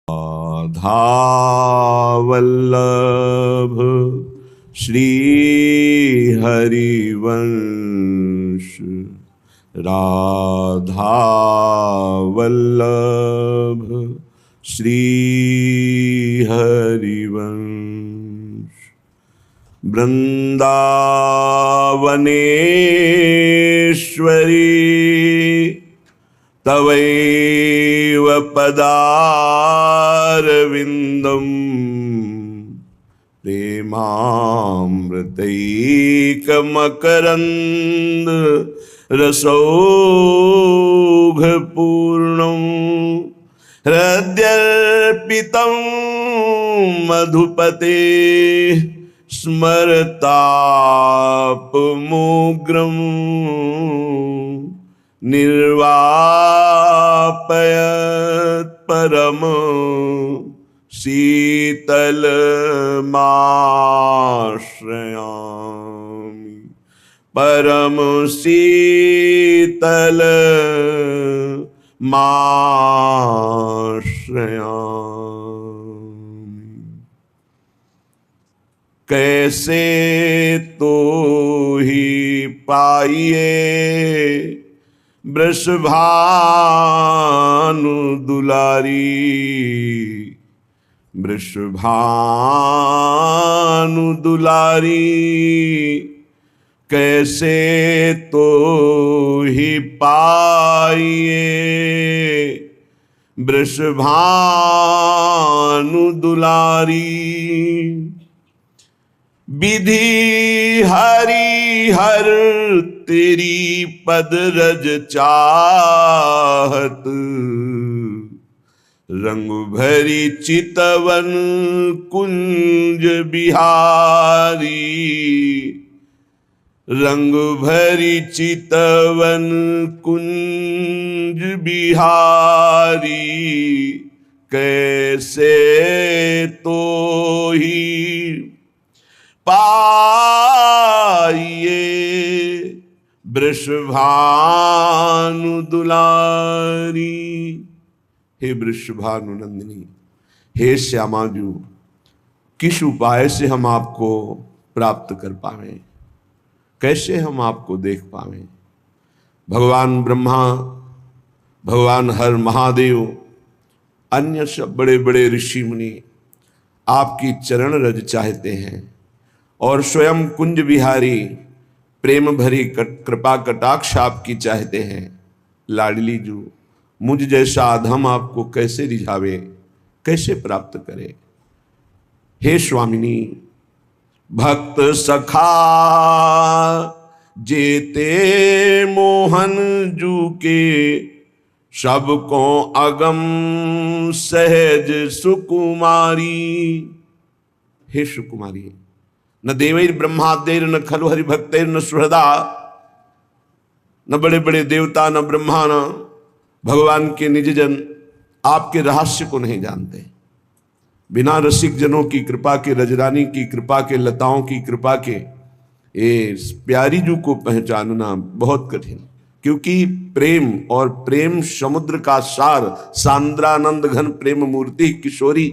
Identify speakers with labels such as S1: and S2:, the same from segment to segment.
S1: राधावल्लभ श्री हरिवंश, राधावल्लभ श्री हरिवंश। वृंदावनेश्वरी तवैव पदारविंदम प्रेमामृतैकमकरंद रसौघपूर्णं हृद्यर्पितं मधुपते स्मरतापमुग्रम् निर्वापयत् परम शीतलमाश्रयामि, परम शीतलमाश्रयामि। कैसे तो ही पाइए वृषभानु दुलारी, वृषभानु दुलारी। कैसे तो ही पाइए वृषभानु दुलारी। विधि हरि हर तेरी पद रज चाहत, रंग भरी चितवन कुंज बिहारी, रंग भरी चितवन कुंज बिहारी। कैसे तो ही पाइए वृषभानु दुलारी। हे वृषभानु नंदिनी, हे श्यामाजू, किस उपाय से हम आपको प्राप्त कर पावें, कैसे हम आपको देख पावें। भगवान ब्रह्मा, भगवान हर महादेव, अन्य सब बड़े बड़े ऋषि मुनि आपकी चरण रज चाहते हैं और स्वयं कुंज बिहारी प्रेम भरी कृपा कटाक्ष आपकी चाहते हैं। लाडली जू, मुझ जैसा अधम आपको कैसे रिझावे, कैसे प्राप्त करे। हे स्वामिनी, भक्त सखा जेते मोहन जू के, सबको अगम सहज सुकुमारी। हे सुकुमारी, न देवैर ब्रह्मादेर न खलु हरि भक्तैर न सुहृदा। न बड़े बड़े देवता, न ब्रह्मा, न भगवान के निज जन आपके रहस्य को नहीं जानते। बिना रसिक जनों की कृपा के, रजरानी की कृपा के, लताओं की कृपा के इस प्यारी जू को पहचानना बहुत कठिन, क्योंकि प्रेम और प्रेम समुद्र का सार, सांद्रानंद घन प्रेम मूर्ति किशोरी।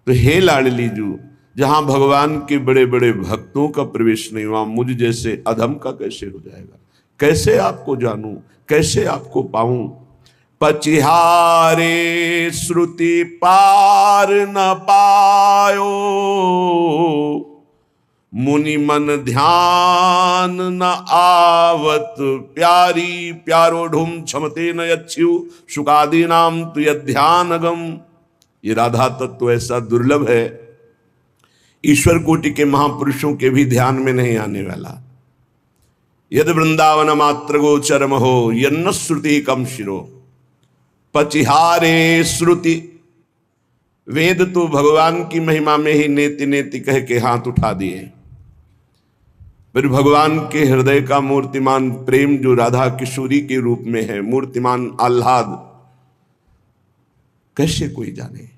S1: तो हे लाडली जू, जहां भगवान के बड़े बड़े भक्तों का प्रवेश नहीं, वहां मुझ जैसे अधम का कैसे हो जाएगा। कैसे आपको जानूं, कैसे आपको पाऊं। पचिहारे श्रुति पार न पायो, मुनि मन ध्यान न आवत प्यारी। प्यारो ढूम क्षमते न यच्छ्यु, सुखादि नाम तु यध्यानगम। ये राधा तत्व ऐसा दुर्लभ है, ईश्वर कोटि के महापुरुषों के भी ध्यान में नहीं आने वाला। यद वृंदावन मात्र गोचरम हो, यन्न श्रुति कम शिरो। पचिहारे श्रुति, वेद तो भगवान की महिमा में ही नेति नेति कह के हाथ उठा दिए, फिर भगवान के हृदय का मूर्तिमान प्रेम जो राधा किशोरी के रूप में है, मूर्तिमान आह्लाद, कैसे कोई जाने।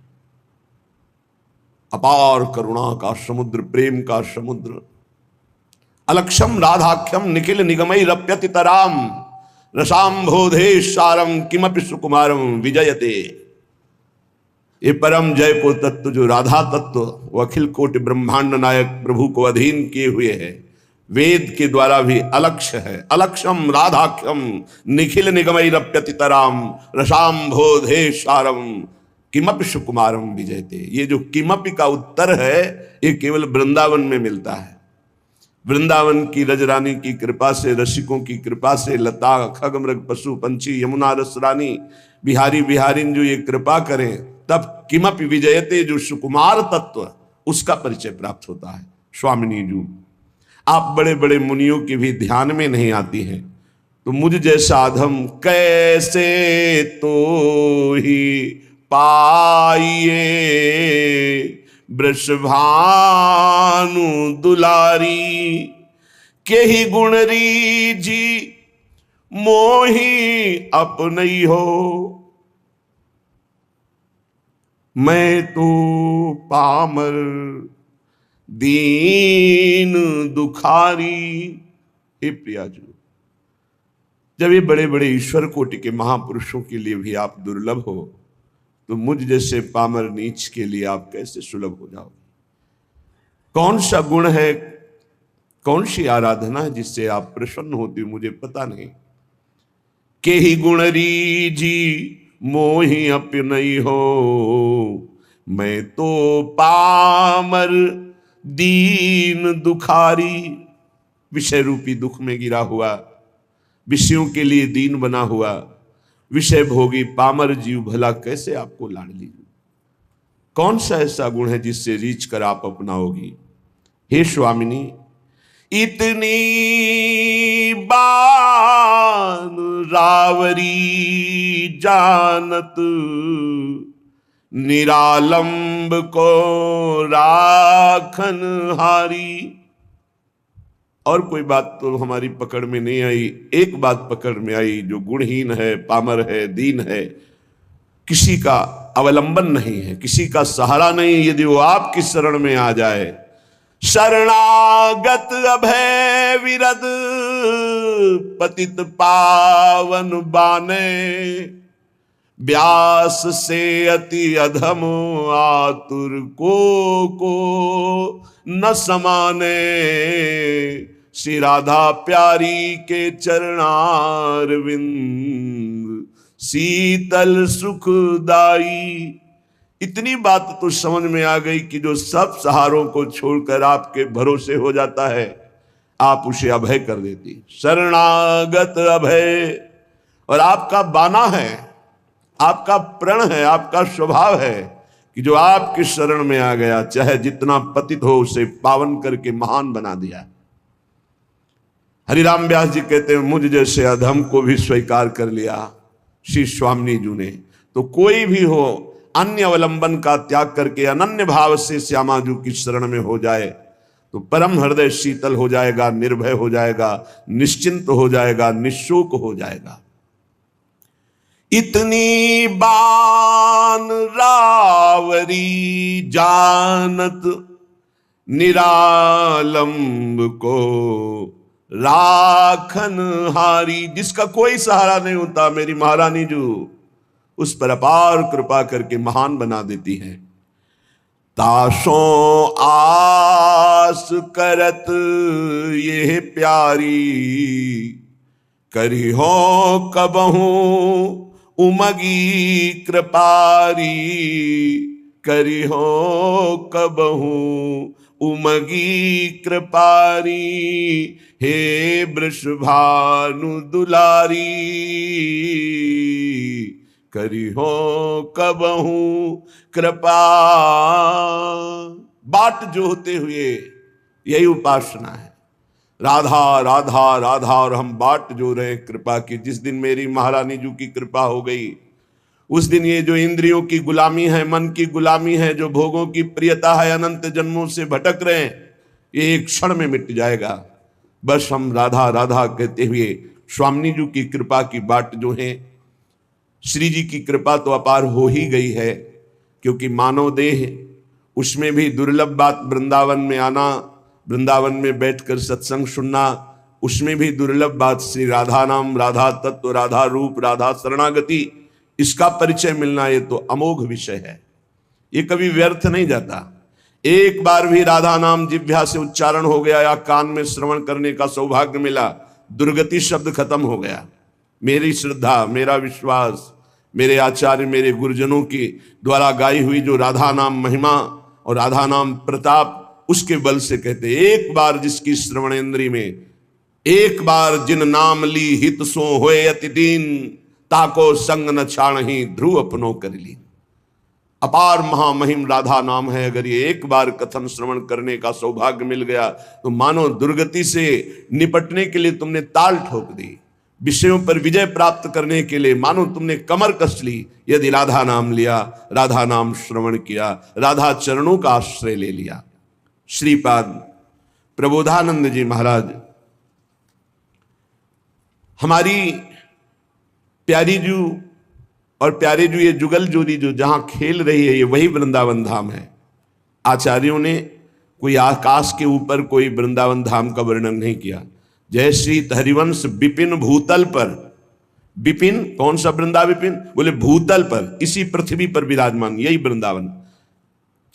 S1: अपार करुणा का समुद्र, प्रेम का समुद्र। अलक्षम राधाख्यम निखिल निगमई रप्यति तराम, रसाम्भोधे सारम किमपि सुकुमारम विजयते। ये परम जय को तत्व जो राधा तत्व वो अखिल कोटि ब्रह्मांड नायक प्रभु को अधीन किए हुए है, वेद के द्वारा भी अलक्ष्य है। अलक्ष्यम राधाख्यम निखिल निगमैरप्यतितराम रसाम बोधे सारम किमपि सुकुमारम विजयते। ये जो किमपि का उत्तर है ये केवल वृंदावन में मिलता है। वृंदावन की रजरानी की कृपा से, रसिकों की कृपा से, लता खग मृग पशु पंछी यमुना रस रानी बिहारी बिहारिन जो ये कृपा करें, तब किमपि विजयते जो सुकुमार तत्व उसका परिचय प्राप्त होता है। स्वामिनी जी आप बड़े बड़े मुनियों के भी ध्यान में नहीं आती हैं, तो मुझ जैसा अधम कैसे तो ही पाइए वृषभानु दुलारी के ही गुण रीझी मोही अपनई हो। मैं तो पामर दीन दुखारी। हे प्रियाजू, जब ये बड़े बड़े ईश्वर कोटि के महापुरुषों के लिए भी आप दुर्लभ हो, तो मुझ जैसे पामर नीच के लिए आप कैसे सुलभ हो जाओगे? कौन सा गुण है, कौन सी आराधना है जिससे आप प्रसन्न होती हो, मुझे पता नहीं। के ही गुण रीझी मोहि अपनई हो, मैं तो पामर दीन दुखारी। विषय रूपी दुख में गिरा हुआ, विषयों के लिए दीन बना हुआ विषय भोगी पामर जीव भला कैसे आपको लाड़ लीजिए? कौन सा ऐसा गुण है जिससे रीछ कर आप अपनाओगी? हे स्वामिनी, इतनी बान रावरी जानत निरालंब को राखन हारी। और कोई बात तो हमारी पकड़ में नहीं आई, एक बात पकड़ में आई, जो गुणहीन है, पामर है, दीन है, किसी का अवलंबन नहीं है, किसी का सहारा नहीं, यदि वो आपकी शरण में आ जाए। शरणागत अभय विरद पतित पावन बाने, व्यास से अति अधम आतुर को न समाने। श्री राधा प्यारी के चरणारविंद शीतल सुखदाई। इतनी बात तो समझ में आ गई कि जो सब सहारों को छोड़कर आपके भरोसे हो जाता है, आप उसे अभय कर देती। शरणागत अभय, और आपका बाना है, आपका प्रण है, आपका स्वभाव है कि जो आपकी शरण में आ गया, चाहे जितना पतित हो उसे पावन करके महान बना दिया। हरिराम व्यास जी कहते हैं, मुझ जैसे अधम को भी स्वीकार कर लिया श्री स्वामिनी जी ने। तो कोई भी हो, अन्य अवलंबन का त्याग करके अनन्य भाव से श्यामा जी की शरण में हो जाए तो परम हृदय शीतल हो जाएगा, निर्भय हो जाएगा, निश्चिंत हो जाएगा, निशोक हो जाएगा। इतनी बान रावरी जानत निरालंब को राखन हारी। जिसका कोई सहारा नहीं होता, मेरी महारानी जो उस पर अपार कृपा करके महान बना देती है। तासों आस करत ये प्यारी, करी हो कबहू उमगी कृपारी। करी हो कबहू उमगी कृपारी, हे वृषभानु दुलारी। करी हो कबहू कृपा। बाट जो होते हुए यही उपासना है, राधा राधा राधा, और हम बाट जो रहे कृपा की। जिस दिन मेरी महारानी जी की कृपा हो गई, उस दिन ये जो इंद्रियों की गुलामी है, मन की गुलामी है, जो भोगों की प्रियता है, अनंत जन्मों से भटक रहे हैं, ये एक क्षण में मिट जाएगा। बस हम राधा राधा कहते हुए स्वामिनी जी की कृपा की बाट जो है, श्री जी की कृपा तो अपार हो ही गई है, क्योंकि मानव देह, उसमें भी दुर्लभ बात वृंदावन में आना, वृंदावन में बैठकर सत्संग सुनना, उसमें भी दुर्लभ बात श्री राधा नाम, राधा तत्व, राधा रूप, राधा शरणागति, इसका परिचय मिलना, ये तो अमोघ विषय है। ये कभी व्यर्थ नहीं जाता। एक बार भी राधा नाम जिह्वा से उच्चारण हो गया या कान में श्रवण करने का सौभाग्य मिला, दुर्गति शब्द खत्म हो गया। मेरी श्रद्धा, मेरा विश्वास, मेरे आचार्य, मेरे गुरुजनों के द्वारा गाई हुई जो राधा नाम महिमा और राधा नाम प्रताप, उसके बल से कहते, एक बार जिसकी श्रवणेंद्री में, एक बार जिन नाम ली हित सो होए अति दीन, ताको संग न छाणहि ध्रुव अपनो कर ली। अपार महामहिम राधा नाम है। अगर ये एक बार कथन श्रवण करने का सौभाग्य मिल गया तो मानो दुर्गति से निपटने के लिए तुमने ताल ठोक दी, विषयों पर विजय प्राप्त करने के लिए मानो तुमने कमर कस ली, यदि राधा नाम लिया, राधा नाम श्रवण किया, राधा चरणों का आश्रय ले लिया। श्रीपाद प्रबोधानंद जी महाराज, हमारी प्यारी जू और प्यारे जू, ये जुगल जोड़ी जो जहां खेल रही है, ये वही वृंदावन धाम है। आचार्यों ने कोई आकाश के ऊपर कोई वृंदावन धाम का वर्णन नहीं किया। जय श्री हरिवंश विपिन भूतल पर, विपिन कौन सा वृंदा विपिन, बोले भूतल पर, इसी पृथ्वी पर विराजमान, यही वृंदावन।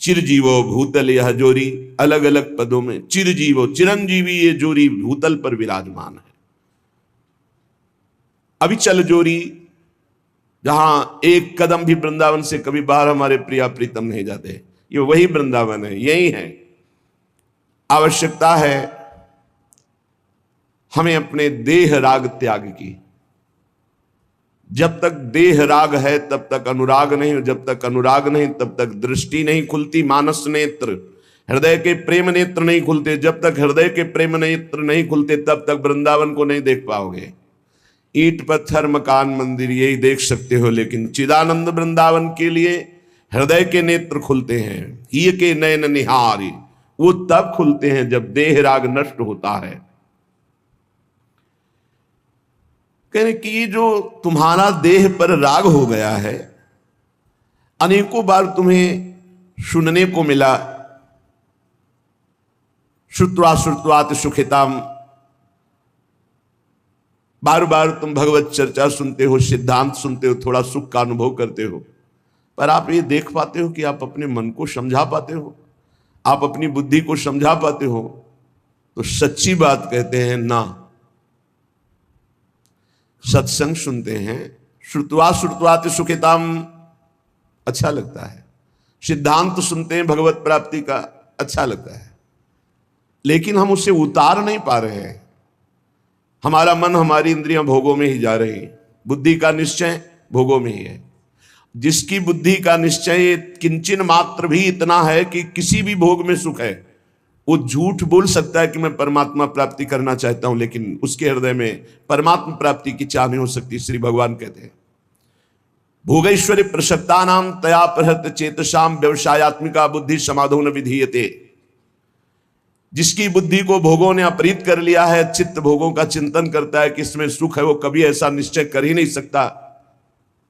S1: चिरजीवो भूतल यह जोरी, अलग अलग पदों में चिरजीवो, चिरंजीवी ये जोरी भूतल पर विराजमान है। अविचल जोरी, जहां एक कदम भी वृंदावन से कभी बाहर हमारे प्रिया प्रीतम नहीं जाते, ये वही वृंदावन है, यही है। आवश्यकता है हमें अपने देह राग त्याग की। जब तक देह राग है तब तक अनुराग नहीं, जब तक अनुराग नहीं तब तक दृष्टि नहीं खुलती, मानस नेत्र, हृदय के प्रेम नेत्र नहीं खुलते। जब तक हृदय के प्रेम नेत्र नहीं खुलते तब तक वृंदावन को नहीं देख पाओगे। ईंट पत्थर मकान मंदिर यही देख सकते हो, लेकिन चिदानंद वृंदावन के लिए हृदय के नेत्र खुलते हैं, ही के नयन निहारी, वो तब खुलते हैं जब देह राग नष्ट होता है। कहने कि जो तुम्हारा देह पर राग हो गया है, अनेकों बार तुम्हें सुनने को मिला, श्रुत्वा श्रुत्वात सुखिताम, बार बार तुम भगवत चर्चा सुनते हो, सिद्धांत सुनते हो, थोड़ा सुख का अनुभव करते हो, पर आप ये देख पाते हो कि आप अपने मन को समझा पाते हो, आप अपनी बुद्धि को समझा पाते हो? तो सच्ची बात कहते हैं ना। सत्संग सुनते हैं, श्रुत्वा श्रुत्वात सुखिताम, अच्छा लगता है। सिद्धांत सुनते हैं भगवत प्राप्ति का, अच्छा लगता है, लेकिन हम उसे उतार नहीं पा रहे हैं। हमारा मन, हमारी इंद्रियां भोगों में ही जा रही हैं। बुद्धि का निश्चय भोगों में ही है। जिसकी बुद्धि का निश्चय किंचन मात्र भी इतना है कि किसी भी भोग में सुख है, वो झूठ बोल सकता है कि मैं परमात्मा प्राप्ति करना चाहता हूं, लेकिन उसके हृदय में परमात्मा प्राप्ति की चाह नहीं हो सकती। श्री भगवान कहते हैं, भोगैश्वर्य प्रसक्ता नाम तया प्रहत चेतसाम व्यवसायत्मिका बुद्धि समाधो न विधीयते। जिसकी बुद्धि को भोगों ने अपहृत कर लिया है, चित्त भोगों का चिंतन करता है कि इसमें सुख है, वो कभी ऐसा निश्चय कर ही नहीं सकता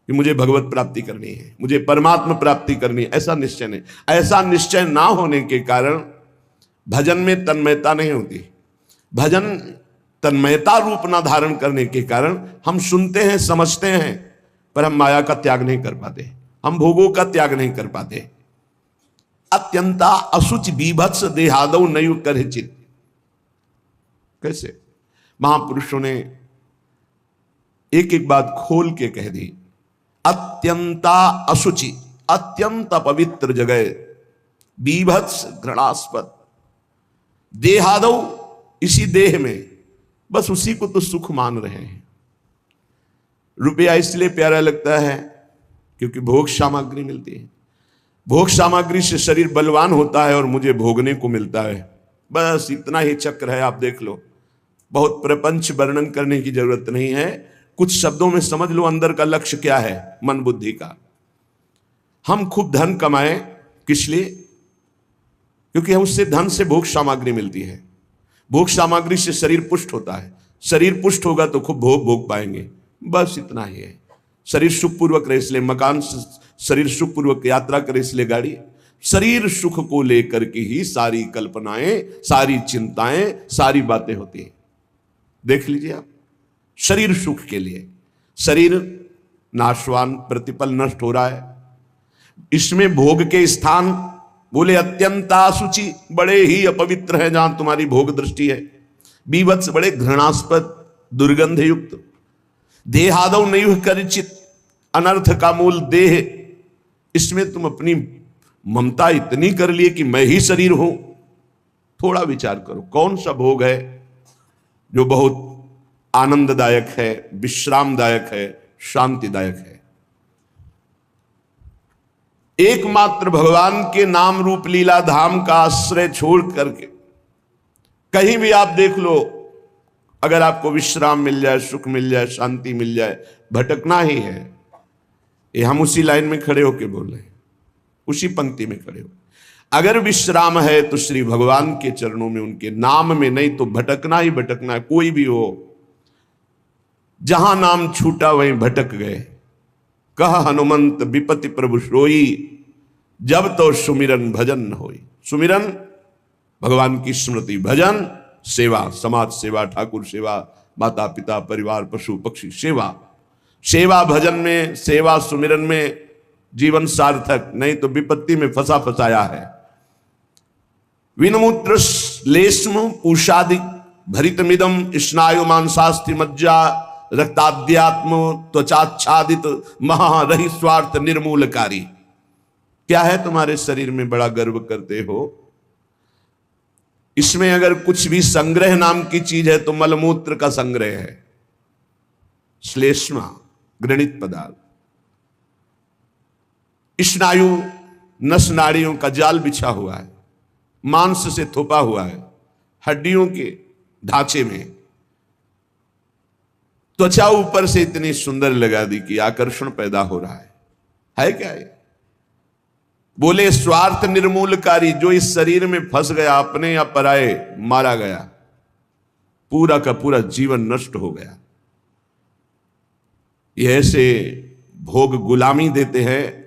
S1: कि मुझे भगवत प्राप्ति करनी है, मुझे परमात्मा प्राप्ति करनी है। ऐसा निश्चय नहीं। ऐसा निश्चय ना होने के कारण भजन में तन्मयता नहीं होती। भजन तन्मयता रूप ना धारण करने के कारण हम सुनते हैं, समझते हैं, पर हम माया का त्याग नहीं कर पाते, हम भोगों का त्याग नहीं कर पाते। अत्यंता असुच बीभत्स देहादौ नयु करे चित। कैसे महापुरुषों ने एक एक बात खोल के कह दी। अत्यंता असुचि, अत्यंत पवित्र जगह, बीभत्स घृणास्पद, देहादौ, इसी देह में, बस उसी को तो सुख मान रहे हैं। रुपया इसलिए प्यारा लगता है क्योंकि भोग सामग्री मिलती है। भोग सामग्री से शरीर बलवान होता है और मुझे भोगने को मिलता है। बस इतना ही चक्र है, आप देख लो। बहुत प्रपंच वर्णन करने की जरूरत नहीं है, कुछ शब्दों में समझ लो अंदर का लक्ष्य क्या है मन बुद्धि का। हम खूब धन कमाएं, किस लिए? क्योंकि उससे धन से भोग सामग्री मिलती है। भोग सामग्री से शरीर पुष्ट होता है, शरीर पुष्ट होगा तो खूब भोग भोग पाएंगे। बस इतना ही है। शरीर सुखपूर्वक रहे इसलिए मकान, शरीर सुखपूर्वक यात्रा करे इसलिए गाड़ी। शरीर सुख को लेकर के ही सारी कल्पनाएं, सारी चिंताएं, सारी बातें होती हैं। देख लीजिए आप, शरीर सुख के लिए। शरीर नाशवान, प्रतिपल नष्ट हो रहा है। इसमें भोग के स्थान बोले अत्यंताशुचि, बड़े ही अपवित्र हैं जहां तुम्हारी भोग दृष्टि है। बीभत्स, बड़े घृणास्पद, दुर्गंध युक्त। देहादौ नैव करिचित, अनर्थ का मूल देह, इसमें तुम अपनी ममता इतनी कर लिए कि मैं ही शरीर हूं। थोड़ा विचार करो, कौन सा भोग है जो बहुत आनंददायक है, विश्रामदायक है, शांतिदायक है? एकमात्र भगवान के नाम रूप लीला धाम का आश्रय छोड़ करके कहीं भी आप देख लो, अगर आपको विश्राम मिल जाए, सुख मिल जाए, शांति मिल जाए, भटकना ही है। ये हम उसी लाइन में खड़े होके बोल रहे हैं, उसी पंक्ति में खड़े हो। अगर विश्राम है तो श्री भगवान के चरणों में, उनके नाम में, नहीं तो भटकना ही भटकना है। कोई भी हो, जहां नाम छूटा वहीं भटक गए। कह हनुमंत विपति प्रभु सोई, जब तो सुमिरन भजन न होई। सुमिरन, भगवान की स्मृति, भजन, सेवा, समाज सेवा, ठाकुर सेवा, माता पिता परिवार पशु पक्षी सेवा। सेवा भजन में, सेवा सुमिरन में जीवन सार्थक, नहीं तो विपत्ति में फंसा फंसाया है। विनमूत्र लेश्म पूषादि भरितमिदम स्नायु मांसास्थि मज्जा रक्ताद्यात्म त्वचाच्छादित महारहि स्वार्थ निर्मूलकारी। क्या है तुम्हारे शरीर में बड़ा गर्व करते हो? इसमें अगर कुछ भी संग्रह नाम की चीज है तो मलमूत्र का संग्रह है। श्लेष्मा, घृणित पदार्थ। स्नायु, नस नाड़ियों का जाल बिछा हुआ है, मांस से थोपा हुआ है, हड्डियों के ढांचे में। त्वचा ऊपर से इतनी सुंदर लगा दी कि आकर्षण पैदा हो रहा है क्या ये? बोले स्वार्थ निर्मूलकारी, जो इस शरीर में फंस गया, अपने या पराए, मारा गया, पूरा का पूरा जीवन नष्ट हो गया। ये ऐसे भोग गुलामी देते हैं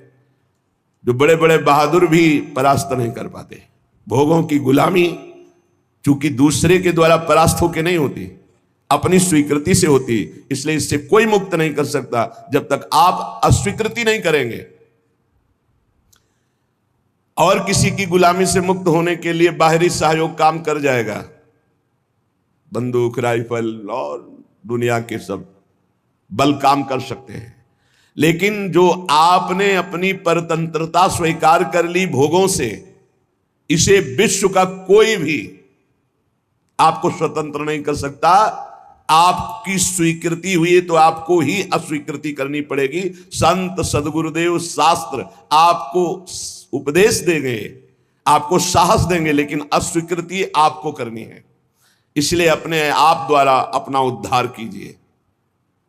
S1: जो बड़े बड़े बहादुर भी परास्त नहीं कर पाते। भोगों की गुलामी चूंकि दूसरे के द्वारा परास्त होकर नहीं होती, अपनी स्वीकृति से होती, इसलिए इससे कोई मुक्त नहीं कर सकता जब तक आप अस्वीकृति नहीं करेंगे। और किसी की गुलामी से मुक्त होने के लिए बाहरी सहयोग काम कर जाएगा, बंदूक, राइफल और दुनिया के सब बल काम कर सकते हैं। लेकिन जो आपने अपनी परतंत्रता स्वीकार कर ली भोगों से, इसे विश्व का कोई भी आपको स्वतंत्र नहीं कर सकता। आपकी स्वीकृति हुई तो आपको ही अस्वीकृति करनी पड़ेगी। संत, सदगुरुदेव, शास्त्र आपको उपदेश देंगे, आपको साहस देंगे, लेकिन अस्वीकृति आपको करनी है। इसलिए अपने आप द्वारा अपना उद्धार कीजिए।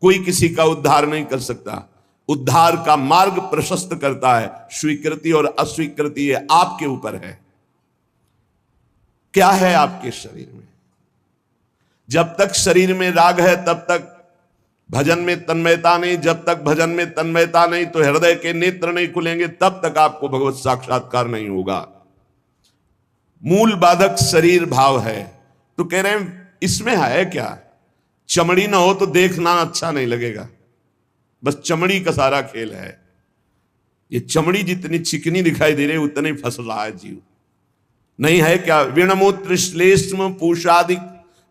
S1: कोई किसी का उद्धार नहीं कर सकता। उद्धार का मार्ग प्रशस्त करता है स्वीकृति और अस्वीकृति, ये आपके ऊपर है। क्या है आपके शरीर में? जब तक शरीर में राग है तब तक भजन में तन्मयता नहीं। जब तक भजन में तन्मयता नहीं तो हृदय के नेत्र नहीं खुलेंगे, तब तक आपको भगवत साक्षात्कार नहीं होगा। मूल बाधक शरीर भाव है। तो कह रहे हैं इसमें है क्या? चमड़ी ना हो तो देखना अच्छा नहीं लगेगा, बस चमड़ी का सारा खेल है। ये चमड़ी जितनी चिकनी दिखाई दे रही है उतने ही फंस रहा है जीव। नहीं है क्या? विणमूत्र श्लेष्म पूषादि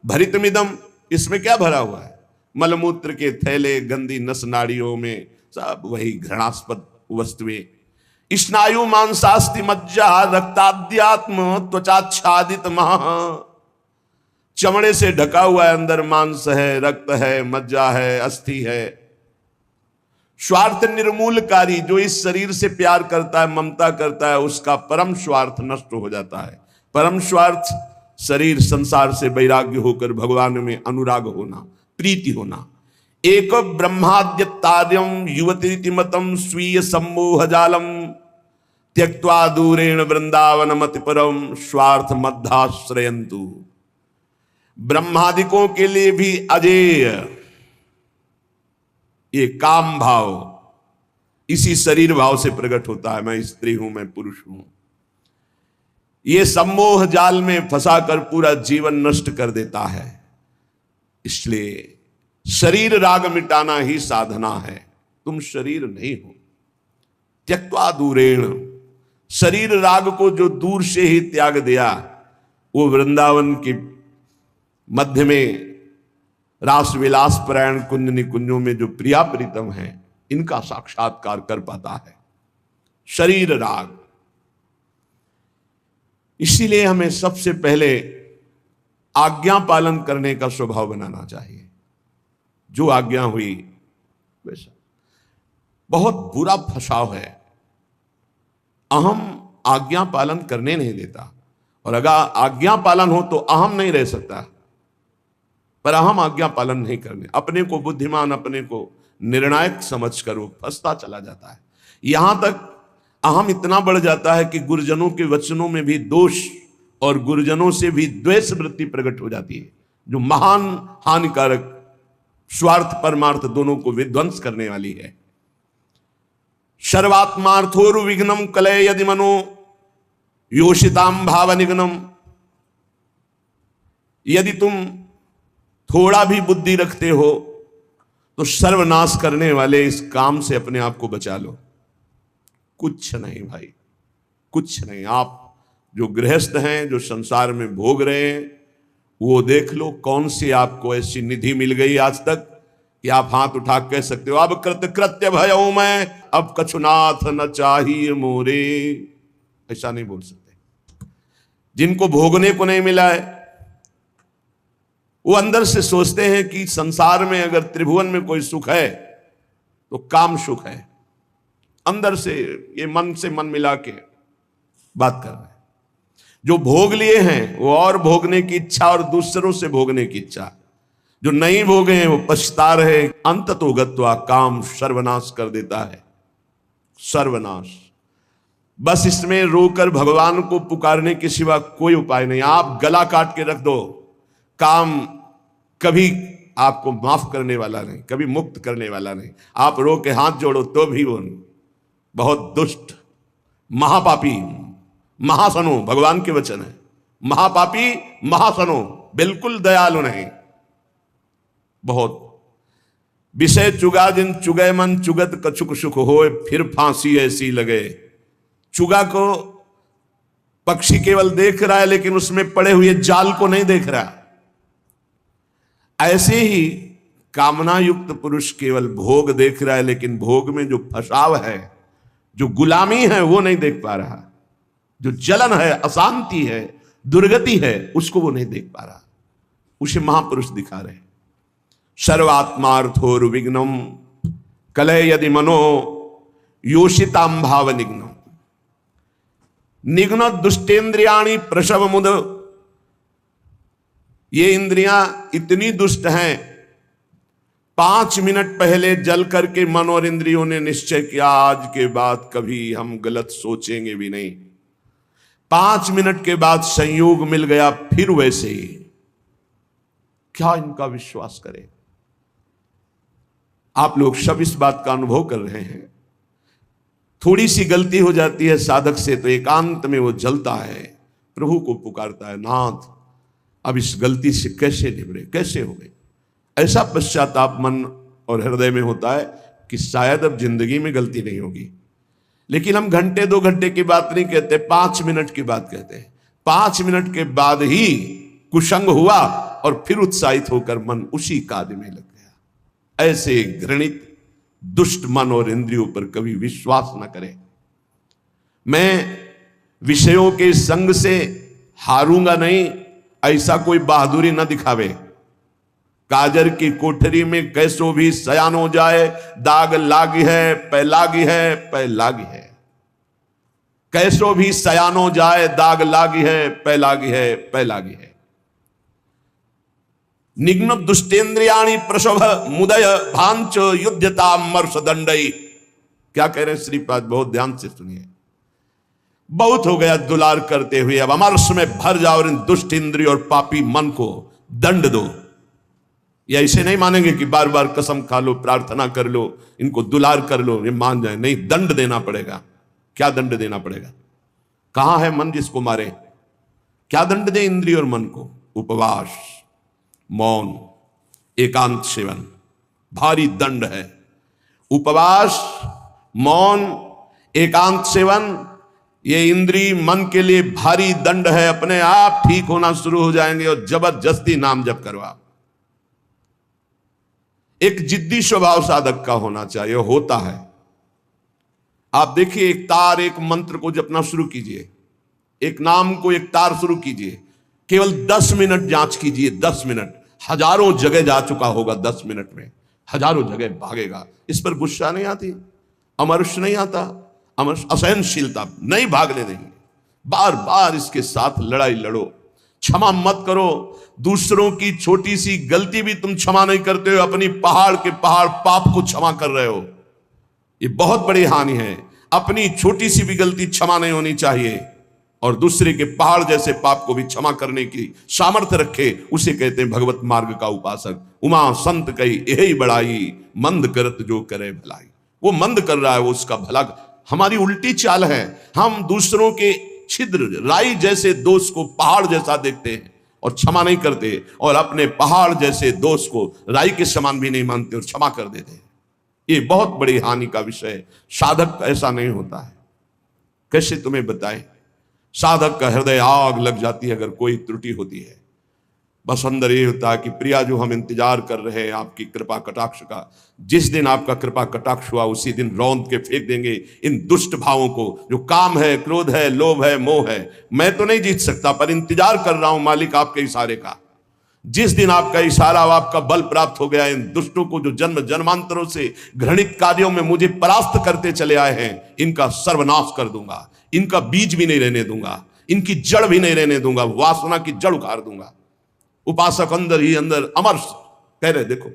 S1: भरितमिदम, इसमें क्या भरा हुआ है? मलमूत्र के थैले, गंदी नस नाड़ियों में सब वही घृणास्पद वस्तुएं। स्नायु मांसास्थि मज्जा रक्ताद्यात्म त्वचाच्छादित महा, चमड़े से ढका हुआ है, अंदर मांस है, रक्त है, मज्जा है, अस्थि है। स्वार्थ निर्मूलकारी, जो इस शरीर से प्यार करता है, ममता करता है, उसका परम स्वार्थ नष्ट हो जाता है। परम स्वार्थ शरीर संसार से वैराग्य होकर भगवान में अनुराग होना, प्रीति होना। एक ब्रह्माद्य तार्यम युवती मतम स्वीय सम्मोह जालम त्यक्त्वा दूरेण वृंदावन मति परम स्वार्थ मध्याश्रयंतु। ब्रह्मादिकों के लिए भी अजेय ये काम भाव इसी शरीर भाव से प्रकट होता है। मैं स्त्री हूं, मैं पुरुष हूं। ये सम्मोह जाल में फंसाकर पूरा जीवन नष्ट कर देता है। इसलिए शरीर राग मिटाना ही साधना है। तुम शरीर नहीं हो। त्यक्त्वा दूरेण, शरीर राग को जो दूर से ही त्याग दिया, वो वृंदावन के मध्य में रास विलास परायण कुंज निकुंजों में जो प्रिया प्रीतम है, इनका साक्षात्कार कर पाता है। शरीर राग। इसीलिए हमें सबसे पहले आज्ञा पालन करने का स्वभाव बनाना चाहिए। जो आज्ञा हुई वैसा। बहुत बुरा फसाव है, अहम आज्ञा पालन करने नहीं देता, और अगर आज्ञा पालन हो तो अहम नहीं रह सकता, पर अहम आज्ञा पालन नहीं करने, अपने को बुद्धिमान, अपने को निर्णायक समझकर वो फंसता चला जाता है। यहां तक अहम इतना बढ़ जाता है कि गुरुजनों के वचनों में भी दोष और गुरुजनों से भी द्वेष वृत्ति प्रकट हो जाती है, जो महान हानिकारक, स्वार्थ परमार्थ दोनों को विध्वंस करने वाली है। सर्वात्मार्थोरु विघ्नम कलय यदि मनो योषिताम भाव निघ्नम। यदि तुम थोड़ा भी बुद्धि रखते हो तो सर्वनाश करने वाले इस काम से अपने आप को बचा लो। कुछ नहीं भाई, कुछ नहीं। आप जो गृहस्थ हैं, जो संसार में भोग रहे हैं, वो देख लो कौन सी आपको ऐसी निधि मिल गई आज तक कि आप हाथ उठा कह सकते हो अब कृत्य भयऊ मैं, अब कछुनाथ न चाहिए मोरे। ऐसा नहीं बोल सकते। जिनको भोगने को नहीं मिला है वो अंदर से सोचते हैं कि संसार में अगर त्रिभुवन में कोई सुख है तो काम सुख है। अंदर से ये मन से मन मिला के बात कर रहे हैं। जो भोग लिए हैं वो और भोगने की इच्छा और दूसरों से भोगने की इच्छा। जो नहीं भोगे हैं वो पछता रहे। अंत तो गत्वा काम सर्वनाश कर देता है, सर्वनाश। बस इसमें रोकर भगवान को पुकारने के सिवा कोई उपाय नहीं। आप गला काट के रख दो, काम कभी आपको माफ करने वाला नहीं, कभी मुक्त करने वाला नहीं। आप रो के हाथ जोड़ो तो भी वो नहीं। बहुत दुष्ट, महापापी, महासनो, भगवान के वचन है। महापापी, महासनो, बिल्कुल दयालु नहीं। बहुत विषय चुगा जिन चुगय मन, चुगत कछुक सुख होए, फिर फांसी ऐसी लगे। चुगा को पक्षी केवल देख रहा है लेकिन उसमें पड़े हुए जाल को नहीं देख रहा। ऐसे ही कामना युक्त पुरुष केवल भोग देख रहा है लेकिन भोग में जो फसाव है, जो गुलामी है, वो नहीं देख पा रहा। जो जलन है, अशांति है, दुर्गति है, उसको वो नहीं देख पा रहा। उसे महापुरुष दिखा रहे। सर्वात्मार्थोर विघ्नम कलय यदि मनो योषिताम भाव निघ्नम। निघ्न दुष्टेन्द्रियाणि प्रसव मुद। ये इंद्रियां इतनी दुष्ट हैं, 5 मिनट पहले जल करके मन और इंद्रियों ने निश्चय किया आज के बाद कभी हम गलत सोचेंगे भी नहीं। 5 मिनट के बाद संयोग मिल गया, फिर वैसे ही। क्या इनका विश्वास करें? आप लोग सब इस बात का अनुभव कर रहे हैं। थोड़ी सी गलती हो जाती है साधक से तो एकांत में वो जलता है, प्रभु को पुकारता है, नाथ अब इस गलती से कैसे निबरे, कैसे हो गए। ऐसा पश्चाताप मन और हृदय में होता है कि शायद अब जिंदगी में गलती नहीं होगी। लेकिन हम घंटे 2 घंटे की बात नहीं कहते, 5 मिनट की बात कहते हैं। 5 मिनट के बाद ही कुसंग हुआ और फिर उत्साहित होकर मन उसी कार्य में लग गया। ऐसे घृणित दुष्ट मन और इंद्रियों पर कभी विश्वास न करें। मैं विषयों के संग से हारूंगा नहीं, ऐसा कोई बहादुरी न दिखावे। काजर की कोठरी में कैसो भी सयान हो जाए, दाग लागी है, पै लागी है, पै लागी है। कैसो भी सयान हो जाए, दाग लागी है, पै लागी है, पै लागी है। निघ्न दुष्टेन्द्रियाणि प्रसव मुदय भांच युद्धता मर्ष दंडई। क्या कह रहे हैं श्रीपाद? बहुत ध्यान से सुनिए। बहुत हो गया दुलार करते हुए, अब अमरस में भर जाओ और इन दुष्ट इंद्रिय और पापी मन को दंड दो। या इसे नहीं मानेंगे कि बार बार कसम खा लो, प्रार्थना कर लो, इनको दुलार कर लो, ये मान जाए। नहीं, दंड देना पड़ेगा। क्या दंड देना पड़ेगा? कहां है मन जिसको मारे? क्या दंड दे इंद्रिय और मन को? उपवास, मौन, एकांत सेवन, भारी दंड है। उपवास, मौन, एकांत सेवन ये इंद्री मन के लिए भारी दंड है, अपने आप ठीक होना शुरू हो जाएंगे। और जबरदस्ती नाम जप करवा, एक जिद्दी स्वभाव साधक का होना चाहिए, होता है। आप देखिए, एक तार एक मंत्र को जपना शुरू कीजिए, एक नाम को एक तार शुरू कीजिए, केवल 10 मिनट जांच कीजिए, 10 मिनट। हजारों जगह जा चुका होगा, 10 मिनट में हजारों जगह भागेगा। इस पर गुस्सा नहीं आती, अमर्ष नहीं आता, असहनशीलता नहीं, भागने देंगे। बार बार इसके साथ लड़ाई लड़ो, क्षमा मत करो। दूसरों की छोटी सी गलती भी तुम क्षमा नहीं करते हो, अपनी पहाड़ के पहाड़ पाप को क्षमा कर रहे हो। ये बहुत बड़ी हानि है। अपनी छोटी सी भी गलती क्षमा नहीं होनी चाहिए, और दूसरे के पहाड़ जैसे पाप को भी क्षमा करने की सामर्थ्य रखे, उसे कहते हैं भगवत मार्ग का उपासक। उमा संत कही यही बड़ाई, मंद करत जो करे भलाई। वो मंद कर रहा है, वो उसका भला। हमारी उल्टी चाल है, हम दूसरों के छिद्र राई जैसे दोष को पहाड़ जैसा देखते हैं और क्षमा नहीं करते, और अपने पहाड़ जैसे दोष को राई के समान भी नहीं मानते और क्षमा कर देते हैं। ये बहुत बड़ी हानि का विषय है। साधक ऐसा नहीं होता है। कैसे तुम्हें बताएं, साधक का हृदय आग लग जाती है अगर कोई त्रुटि होती है। बस अंदर ये होता है कि प्रिया जो हम इंतजार कर रहे हैं आपकी कृपा कटाक्ष का, जिस दिन आपका कृपा कटाक्ष हुआ उसी दिन रौंद के फेंक देंगे इन दुष्ट भावों को, जो काम है, क्रोध है, लोभ है, मोह है। मैं तो नहीं जीत सकता, पर इंतजार कर रहा हूं मालिक आपके इशारे का। जिस दिन आपका इशारा, आपका बल प्राप्त हो गया, इन दुष्टों को जो जन्म जन्मांतरों से घृणित कार्यों में मुझे परास्त करते चले आए हैं, इनका सर्वनाश कर दूंगा। इनका बीज भी नहीं रहने दूंगा, इनकी जड़ भी नहीं रहने दूंगा, वासना की जड़ उखाड़ दूंगा। उपासक अंदर ही अंदर अमर कह रहे, देखो,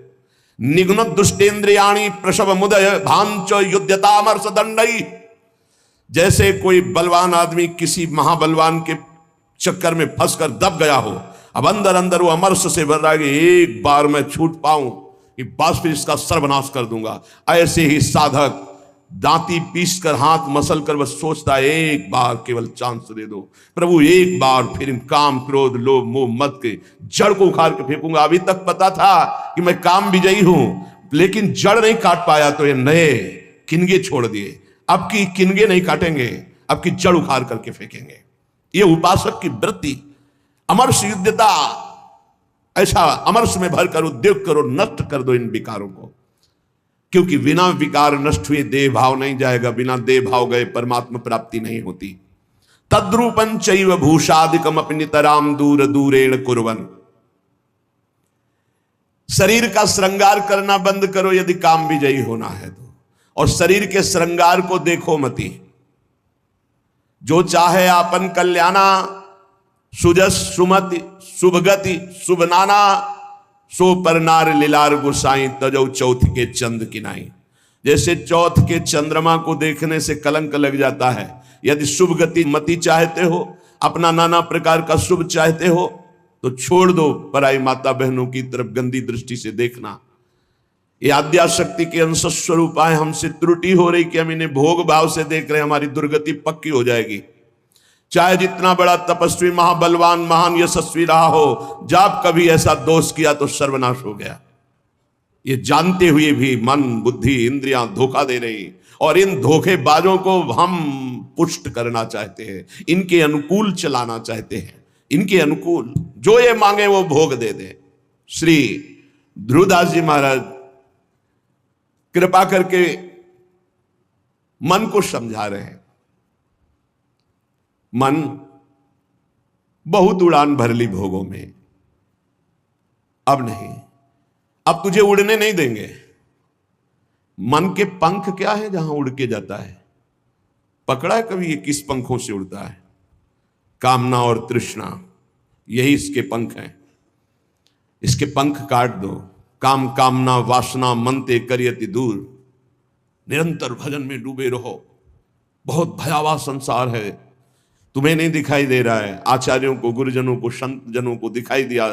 S1: निघ्न दुष्टेन्द्रियाणी प्रसव मुदय भांच युद्धता अमरस दंडई। जैसे कोई बलवान आदमी किसी महाबलवान के चक्कर में फंसकर दब गया हो, अब अंदर अंदर वो अमरस से भर रहा है कि एक बार मैं छूट पाऊं कि बस फिर इसका सर्वनाश कर दूंगा। ऐसे ही साधक दांती पीस कर, हाथ मसल कर बस सोचता है, एक बार केवल चांस दे दो प्रभु, एक बार फिर इन काम, क्रोध, लोभ, मोह, मत के जड़ को उखाड़ के फेंकूंगा। अभी तक पता था कि मैं काम विजयी हूं, लेकिन जड़ नहीं काट पाया तो ये नए किनगे छोड़ दिए। अब की किनगे नहीं काटेंगे, अब की जड़ उखाड़ करके फेंकेंगे। ये उपासक की वृत्ति। अमरस युद्धता, ऐसा अमरस में भरकर उद्योग करो, नष्ट कर दो इन विकारों को, क्योंकि बिना विकार नष्ट हुए देह भाव नहीं जाएगा, बिना देह भाव गए परमात्मा प्राप्ति नहीं होती। तद्रूपं चैव भूषादिकम अपनितराम दूर दूरेण कुर्वन्। शरीर का श्रृंगार करना बंद करो यदि काम विजयी होना है तो, और शरीर के श्रृंगार को देखो मती। जो चाहे आपन कल्याणा, सुजस सुमति शुभगति शुभ नाना, सो पर नार लीलार गुसाई तजौ चौथ के चंद किनाई। जैसे चौथ के चंद्रमा को देखने से कलंक लग जाता है, यदि शुभ गति मति चाहते हो, अपना नाना प्रकार का शुभ चाहते हो, तो छोड़ दो पराई माता बहनों की तरफ गंदी दृष्टि से देखना। ये आद्याशक्ति के अंश स्वरूप आए, हमसे त्रुटि हो रही कि हम इन्हें भोग भाव से देख रहे हैं, हमारी दुर्गति पक्की हो जाएगी। चाहे जितना बड़ा तपस्वी, महाबलवान, महान यशस्वी रहा हो, जब कभी ऐसा दोष किया तो सर्वनाश हो गया। ये जानते हुए भी मन, बुद्धि, इंद्रियां धोखा दे रही, और इन धोखेबाजों को हम पुष्ट करना चाहते हैं, इनके अनुकूल चलाना चाहते हैं, इनके अनुकूल जो ये मांगे वो भोग दे दे। श्री ध्रुवदास जी महाराज कृपा करके मन को समझा रहे हैं। मन बहुत उड़ान भर ली भोगों में, अब नहीं, अब तुझे उड़ने नहीं देंगे। मन के पंख क्या है जहां उड़ के जाता है? पकड़ा है कभी ये किस पंखों से उड़ता है? कामना और तृष्णा, यही इसके पंख हैं। इसके पंख काट दो। काम कामना वासना मनते करियति दूर, निरंतर भजन में डूबे रहो। बहुत भयावह संसार है, तुम्हें नहीं दिखाई दे रहा है, आचार्यों को, गुरुजनों को, संत जनों को दिखाई दिया।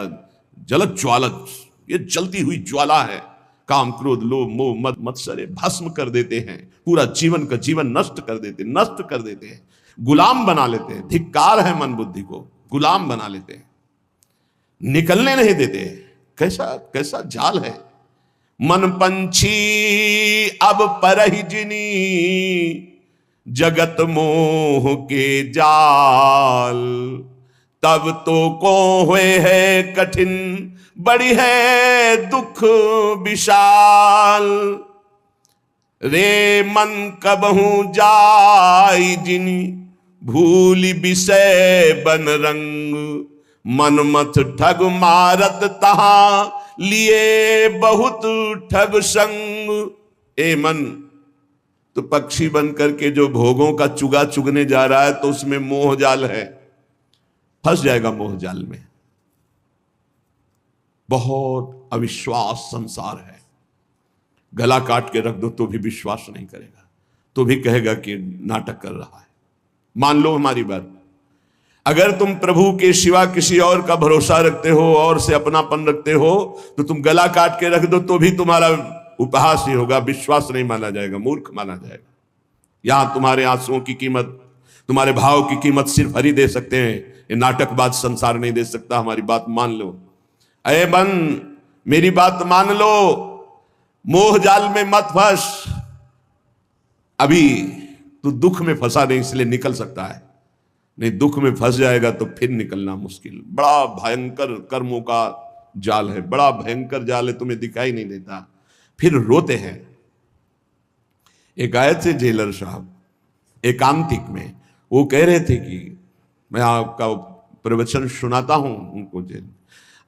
S1: जलत ज्वालत, ये जलती हुई ज्वाला है। काम क्रोध लोभ मोह मद मत्सर भस्म कर देते हैं, पूरा जीवन का जीवन नष्ट कर देते हैं, गुलाम बना लेते हैं। धिक्कार है मन बुद्धि को, गुलाम बना लेते हैं, निकलने नहीं देते। कैसा कैसा जाल है। मन पंछी अब परहि जिनी, जगत मोह के जाल। तब तो को हुए है कठिन, बड़ी है दुख विशाल। रे मन कबहू जाई जिनी, भूल विषय बन रंग। मनमथ ठग मारत तहां, लिए बहुत ठग संग। ए मन, तो पक्षी बन करके जो भोगों का चुगा चुगने जा रहा है, तो उसमें मोह जाल है, फंस जाएगा मोह जाल में। बहुत अविश्वास संसार है। गला काट के रख दो तो भी विश्वास नहीं करेगा, तो भी कहेगा कि नाटक कर रहा है। मान लो हमारी बात, अगर तुम प्रभु के सिवा किसी और का भरोसा रखते हो और से अपनापन रखते हो, तो तुम गला काट के रख दो तो भी तुम्हारा उपहास ही होगा, विश्वास नहीं माना जाएगा, मूर्ख माना जाएगा। यहां तुम्हारे आंसुओं की कीमत, तुम्हारे भाव की कीमत सिर्फ हरि दे सकते हैं। ये नाटकबाज संसार नहीं दे सकता। हमारी बात मान लो। अरे मन, मेरी बात मान लो, मोह जाल में मत फंस। अभी तू दुख में फंसा नहीं, इसलिए निकल सकता है, नहीं दुख में फंस जाएगा तो फिर निकलना मुश्किल। बड़ा भयंकर कर्मों का जाल है, बड़ा भयंकर जाल है, तुम्हें दिखाई नहीं देता, फिर रोते हैं। एक आए थे जेलर साहब एकांतिक में, वो कह रहे थे कि मैं आपका प्रवचन सुनाता हूं उनको जेल।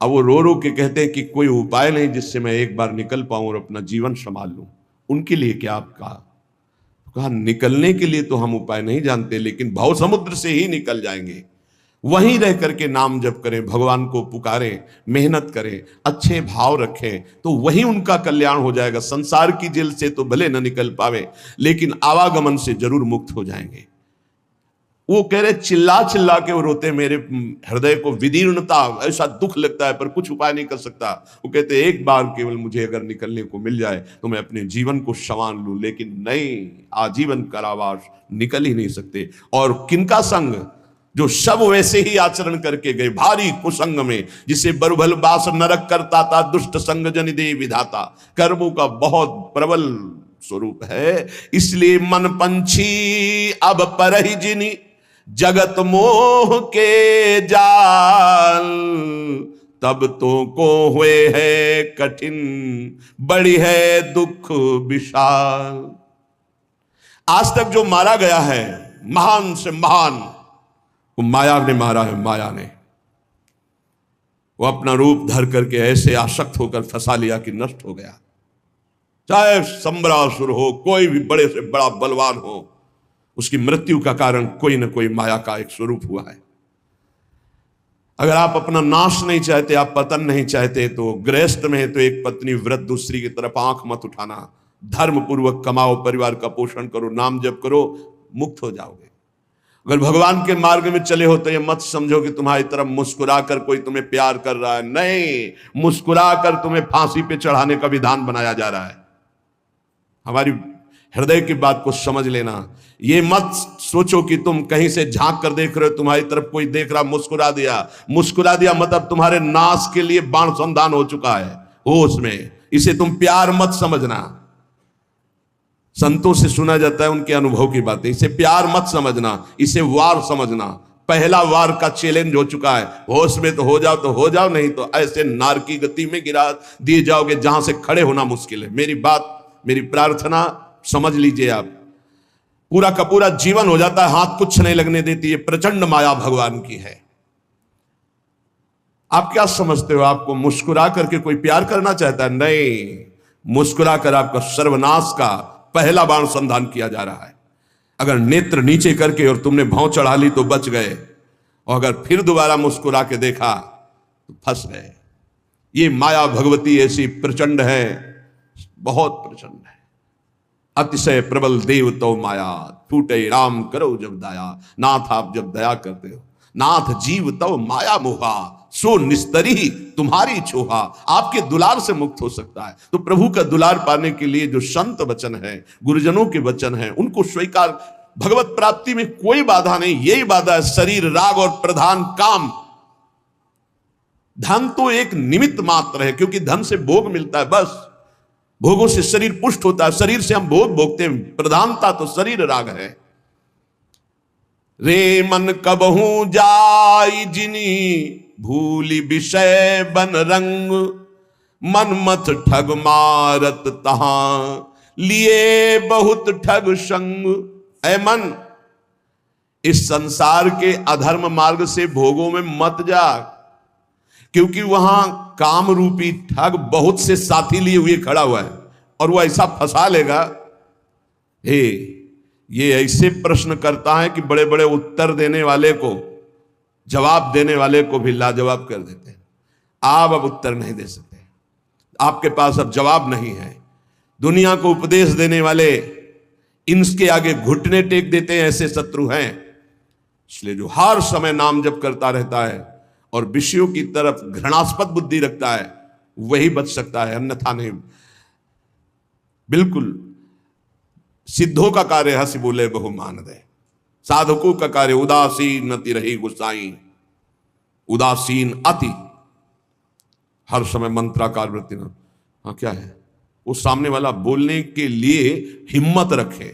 S1: अब वो रो रो के कहते हैं कि कोई उपाय नहीं जिससे मैं एक बार निकल पाऊं और अपना जीवन संभाल लूं। उनके लिए क्या आपका? कहा निकलने के लिए तो हम उपाय नहीं जानते, लेकिन भव समुद्र से ही निकल जाएंगे। वहीं रह करके नाम जप करें, भगवान को पुकारें, मेहनत करें, अच्छे भाव रखें, तो वहीं उनका कल्याण हो जाएगा। संसार की जेल से तो भले न निकल पावे, लेकिन आवागमन से जरूर मुक्त हो जाएंगे। वो कह रहे चिल्ला चिल्ला के वो रोते, मेरे हृदय को विदीर्णता, ऐसा दुख लगता है पर कुछ उपाय नहीं कर सकता। वो कहते एक बार केवल मुझे अगर निकलने को मिल जाए तो मैं अपने जीवन को संवार लूं, लेकिन नहीं, आजीवन कारावास, निकल ही नहीं सकते। और किनका संग? जो सब वैसे ही आचरण करके गए, भारी कुसंग में, जिसे बरुभल बास नरक करता था, दुष्ट संग जन दे विधाता। कर्मों का बहुत प्रबल स्वरूप है। इसलिए मन पंछी अब परहि जिनि, जगत मोह के जाल। तब तो को हुए है कठिन, बड़ी है दुख विशाल। आज तक जो मारा गया है, महान से महान, वो माया ने मारा है। माया ने वो अपना रूप धर करके ऐसे आसक्त होकर फंसा लिया कि नष्ट हो गया। चाहे सम्रासुर हो, कोई भी बड़े से बड़ा बलवान हो, उसकी मृत्यु का कारण कोई ना कोई माया का एक स्वरूप हुआ है। अगर आप अपना नाश नहीं चाहते, आप पतन नहीं चाहते, तो गृहस्थ में है तो एक पत्नी व्रत, दूसरी की तरफ आंख मत उठाना। धर्म पूर्वक कमाओ, परिवार का पोषण करो, नाम जप करो, मुक्त हो जाओगे। अगर भगवान के मार्ग में चले हो तो ये मत समझो कि तुम्हारी तरफ मुस्कुरा कर कोई तुम्हें प्यार कर रहा है। नहीं, मुस्कुरा कर तुम्हें फांसी पे चढ़ाने का विधान बनाया जा रहा है। हमारी हृदय की बात को समझ लेना। ये मत सोचो कि तुम कहीं से झांक कर देख रहे हो, तुम्हारी तरफ कोई देख रहा, मुस्कुरा दिया। मुस्कुरा दिया मतलब तुम्हारे नाश के लिए बाण संधान हो चुका है होश में। इसे तुम प्यार मत समझना। संतों से सुना जाता है उनके अनुभव की बातें। इसे प्यार मत समझना, इसे वार समझना। पहला वार का चैलेंज हो चुका है। होश में तो हो जाओ, नहीं तो ऐसे नार की गति में गिरा दिए जाओगे जहां से खड़े होना मुश्किल है। मेरी बात, मेरी प्रार्थना समझ लीजिए आप। पूरा का पूरा जीवन हो जाता है, हाथ कुछ नहीं लगने देती। ये प्रचंड माया भगवान की है। आप क्या समझते हो आपको मुस्कुरा करके कोई प्यार करना चाहता है? नहीं, मुस्कुरा कर आपका सर्वनाश का पहला बाण संधान किया जा रहा है। अगर नेत्र नीचे करके और तुमने भौं चढ़ा ली तो बच गए, और अगर फिर दोबारा मुस्कुरा के देखा तो फंस गए। ये माया भगवती ऐसी प्रचंड है, बहुत प्रचंड है। अतिशय प्रबल देव तो माया, छूटे राम करो जब दया। नाथ आप जब दया करते हो, नाथ जीव तो माया मोहा, सो निस्तरी तुम्हारी छोहा। आपके दुलार से मुक्त हो सकता है। तो प्रभु का दुलार पाने के लिए जो संत वचन है, गुरुजनों के वचन है, उनको स्वीकार। भगवत प्राप्ति में कोई बाधा नहीं, यही बाधा है शरीर, राग और प्रधान काम। धन तो एक निमित्त मात्र है, क्योंकि धन से भोग मिलता है, बस भोगों से शरीर पुष्ट होता है, शरीर से हम भोग भोगते हैं। प्रधानता तो शरीर राग है। रे मन कबहू जाई जिनी भूली विषय बन रंग, मन मत ठग मारत तहां लिए बहुत ठग संग। ऐ मन, इस संसार के अधर्म मार्ग से भोगों में मत जा, क्योंकि वहां काम रूपी ठग बहुत से साथी लिए हुए खड़ा हुआ है और वो ऐसा फंसा लेगा। हे, ये ऐसे प्रश्न करता है कि बड़े बड़े उत्तर देने वाले को, जवाब देने वाले को भी लाजवाब कर देते हैं। आप अब उत्तर नहीं दे सकते, आपके पास अब जवाब नहीं है। दुनिया को उपदेश देने वाले इनके आगे घुटने टेक देते हैं, ऐसे शत्रु हैं। इसलिए जो हर समय नाम जप करता रहता है और विषयों की तरफ घृणास्पद बुद्धि रखता है, वही बच सकता है, अन्यथा नहीं। बिल्कुल सिद्धों का कार्य हंस बोले बहु मान दे, साधकों का कार्य उदासीन अति रही गुसाई। उदासीन अति, हर समय मंत्राकार वृत्ति ना। हाँ, क्या है वो सामने वाला बोलने के लिए हिम्मत रखे।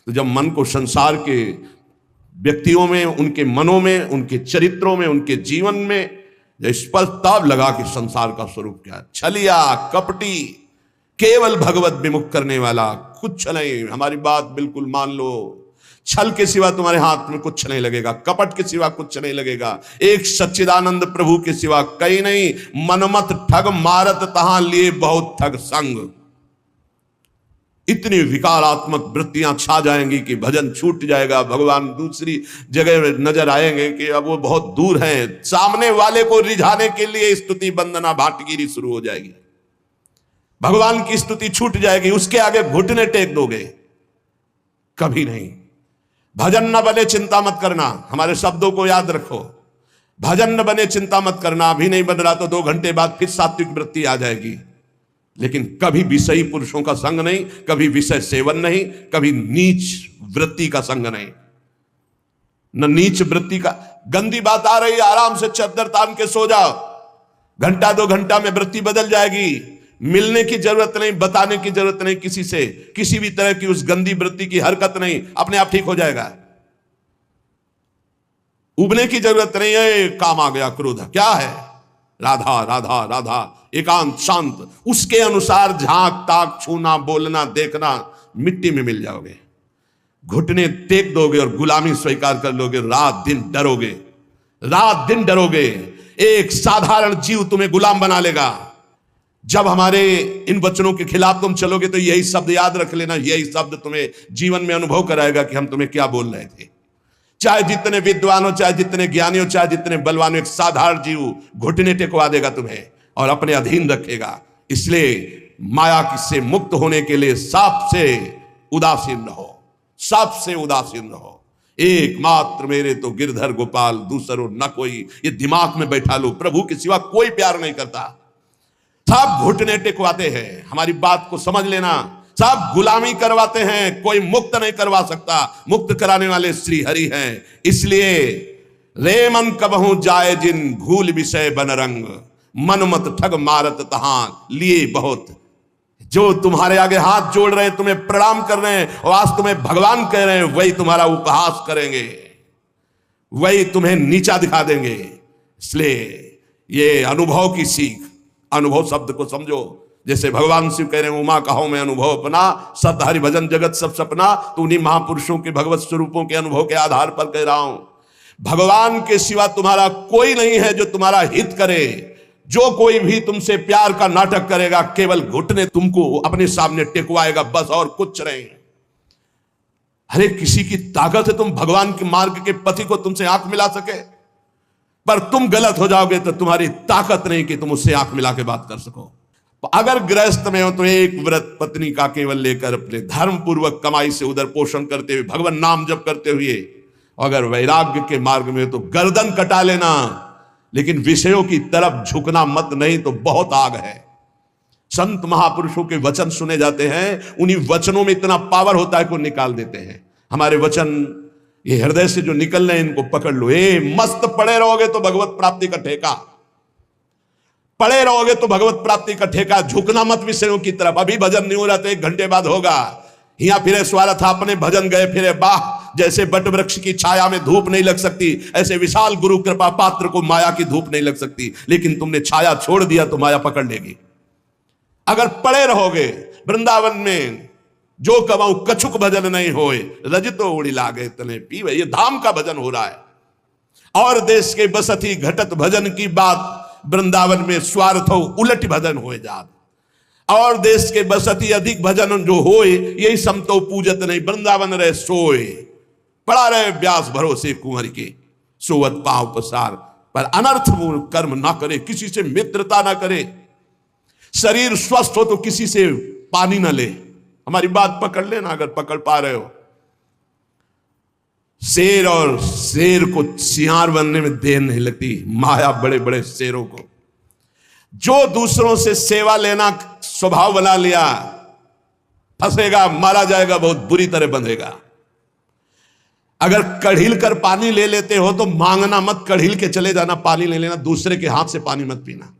S1: तो जब मन को संसार के व्यक्तियों में, उनके मनों में, उनके चरित्रों में, उनके जीवन में स्पष्ट ताब लगा कि संसार का स्वरूप क्या है, छलिया कपटी, केवल भगवत विमुख करने वाला, कुछ नहीं। हमारी बात बिल्कुल मान लो, छल के सिवा तुम्हारे हाथ में कुछ नहीं लगेगा, कपट के सिवा कुछ नहीं लगेगा, एक सच्चिदानंद प्रभु के सिवा कहीं नहीं। मनमत ठग मारत तहां लिए बहुत ठग संग। इतनी विकारात्मक वृत्तियां छा जाएंगी कि भजन छूट जाएगा। भगवान दूसरी जगह नजर आएंगे कि अब वो बहुत दूर हैं। सामने वाले को रिझाने के लिए स्तुति वंदना भाटगिरी शुरू हो जाएगी, भगवान की स्तुति छूट जाएगी, उसके आगे घुटने टेक दोगे, कभी नहीं। भजन न बने चिंता मत करना, हमारे शब्दों को याद रखो। भजन न बने चिंता मत करना, अभी नहीं बन रहा तो 2 घंटे बाद फिर सात्विक वृत्ति आ जाएगी। लेकिन कभी विषयी पुरुषों का संग नहीं, कभी विषय सेवन नहीं, कभी नीच वृत्ति का संग नहीं। न नीच वृत्ति का, गंदी बात आ रही, आराम से चद्दर तान के सो जाओ, घंटा 2 घंटा में वृत्ति बदल जाएगी। मिलने की जरूरत नहीं, बताने की जरूरत नहीं किसी से, किसी भी तरह की उस गंदी वृत्ति की हरकत नहीं, अपने आप ठीक हो जाएगा। उबने की जरूरत नहीं है। काम आ गया, क्रोध क्या है, राधा राधा राधा, एकांत शांत, उसके अनुसार झांक ताक छूना बोलना देखना, मिट्टी में मिल जाओगे। घुटने टेक दोगे और गुलामी स्वीकार कर लोगे, रात दिन डरोगे, रात दिन डरोगे। एक साधारण जीव तुम्हें गुलाम बना लेगा। जब हमारे इन वचनों के खिलाफ तुम चलोगे तो यही शब्द याद रख लेना, यही शब्द तुम्हें जीवन में अनुभव कराएगा कि हम तुम्हें क्या बोल रहे थे। चाहे जितने विद्वान हो, चाहे जितने ज्ञानी हो, चाहे जितने बलवान हो, एक साधारण जीव घुटने टेकवा देगा तुम्हें और अपने अधीन रखेगा। इसलिए माया से मुक्त होने के लिए सबसे उदासीन रहो, सबसे उदासीन रहो। एकमात्र मेरे तो गिरधर गोपाल, दूसरो न कोई, ये दिमाग में बैठा लो। प्रभु के सिवा कोई प्यार नहीं करता, सब घुटने टेकवाते हैं। हमारी बात को समझ लेना, सब गुलामी करवाते हैं, कोई मुक्त नहीं करवा सकता। मुक्त कराने वाले श्री हरि हैं। इसलिए रे मन कबहू जाए जिन भूल विषय बन रंग, मन मत ठग मारत तहां लिए बहुत। जो तुम्हारे आगे हाथ जोड़ रहे हैं, तुम्हें प्रणाम कर रहे हैं और आज तुम्हें भगवान कह रहे हैं, वही तुम्हारा उपहास करेंगे, वही तुम्हें नीचा दिखा देंगे। इसलिए ये अनुभव की सीख, अनुभव शब्द को समझो। जैसे भगवान शिव कह रहे हैं, उमा कहो मैं अनुभव अपना, सत हरि भजन जगत सब सपना। तो उन्हीं महापुरुषों के भगवत स्वरूपों के अनुभव के आधार पर कह रहा हूं। भगवान के सिवा तुम्हारा कोई नहीं है जो तुम्हारा हित करे। जो कोई भी तुमसे प्यार का नाटक करेगा, केवल घुटने तुमको अपने सामने टेकवाएगा, बस, और कुछ नहीं। अरे किसी की ताकत है तुम भगवान के मार्ग के पति को तुमसे आंख मिला सके, पर तुम गलत हो जाओगे तो तुम्हारी ताकत नहीं कि तुम उससे आंख मिला के बात कर सको। अगर गृहस्थ में हो तो एक व्रत पत्नी का केवल लेकर अपने धर्म पूर्वक कमाई से उधर पोषण करते हुए, भगवान नाम जप करते हुए। अगर वैराग्य के मार्ग में हो तो गर्दन कटा लेना, लेकिन विषयों की तरफ झुकना मत, नहीं तो बहुत आग है। संत महापुरुषों के वचन सुने जाते हैं, उन्हीं वचनों में इतना पावर होता है कि वो निकाल देते हैं। हमारे वचन ये हृदय से जो निकल रहे हैं, इनको पकड़ लो। मस्त पड़े रहोगे तो भगवत प्राप्ति का ठेका, पड़े रहोगे तो भगवत प्राप्ति का ठेका। झुकना मत विषयों की तरफ। अभी भजन नहीं हो रहा तो 1 घंटे बाद होगा। हिया फिरे स्वार्थ अपने भजन गए फिरे, वाह जैसे बट वृक्ष की छाया में धूप नहीं लग सकती, ऐसे विशाल गुरु कृपा पात्र को माया की धूप नहीं लग सकती। लेकिन तुमने छाया छोड़ दिया तो माया पकड़ लेगी। अगर पड़े रहोगे वृंदावन में, जो कमाऊ कछुक भजन नहीं होए, रजतो उड़ी लागे तने पीवे, ये धाम का भजन हो रहा है। और देश के बसती घटत भजन की बात, वृंदावन में स्वार्थ हो उलट भजन होए जात। और देश के बसती अधिक भजन जो होए, यही समतो पूजत नहीं, वृंदावन रहे सोए। पड़ा रहे व्यास भरोसे कुंवर के, सोवत पांव पसार, पर अनर्थ कर्म ना करे, किसी से मित्रता ना करे। शरीर स्वस्थ हो तो किसी से पानी ना ले। हमारी बात पकड़ लेना अगर पकड़ पा रहे हो। शेर और शेर को सियार बनने में देर नहीं लगती, माया बड़े बड़े शेरों को। जो दूसरों से सेवा लेना स्वभाव बना लिया, फंसेगा, मारा जाएगा, बहुत बुरी तरह बंधेगा। अगर कढ़ील कर पानी ले लेते हो तो मांगना मत, कढ़ील के चले जाना, पानी ले लेना, दूसरे के हाथ से पानी मत पीना।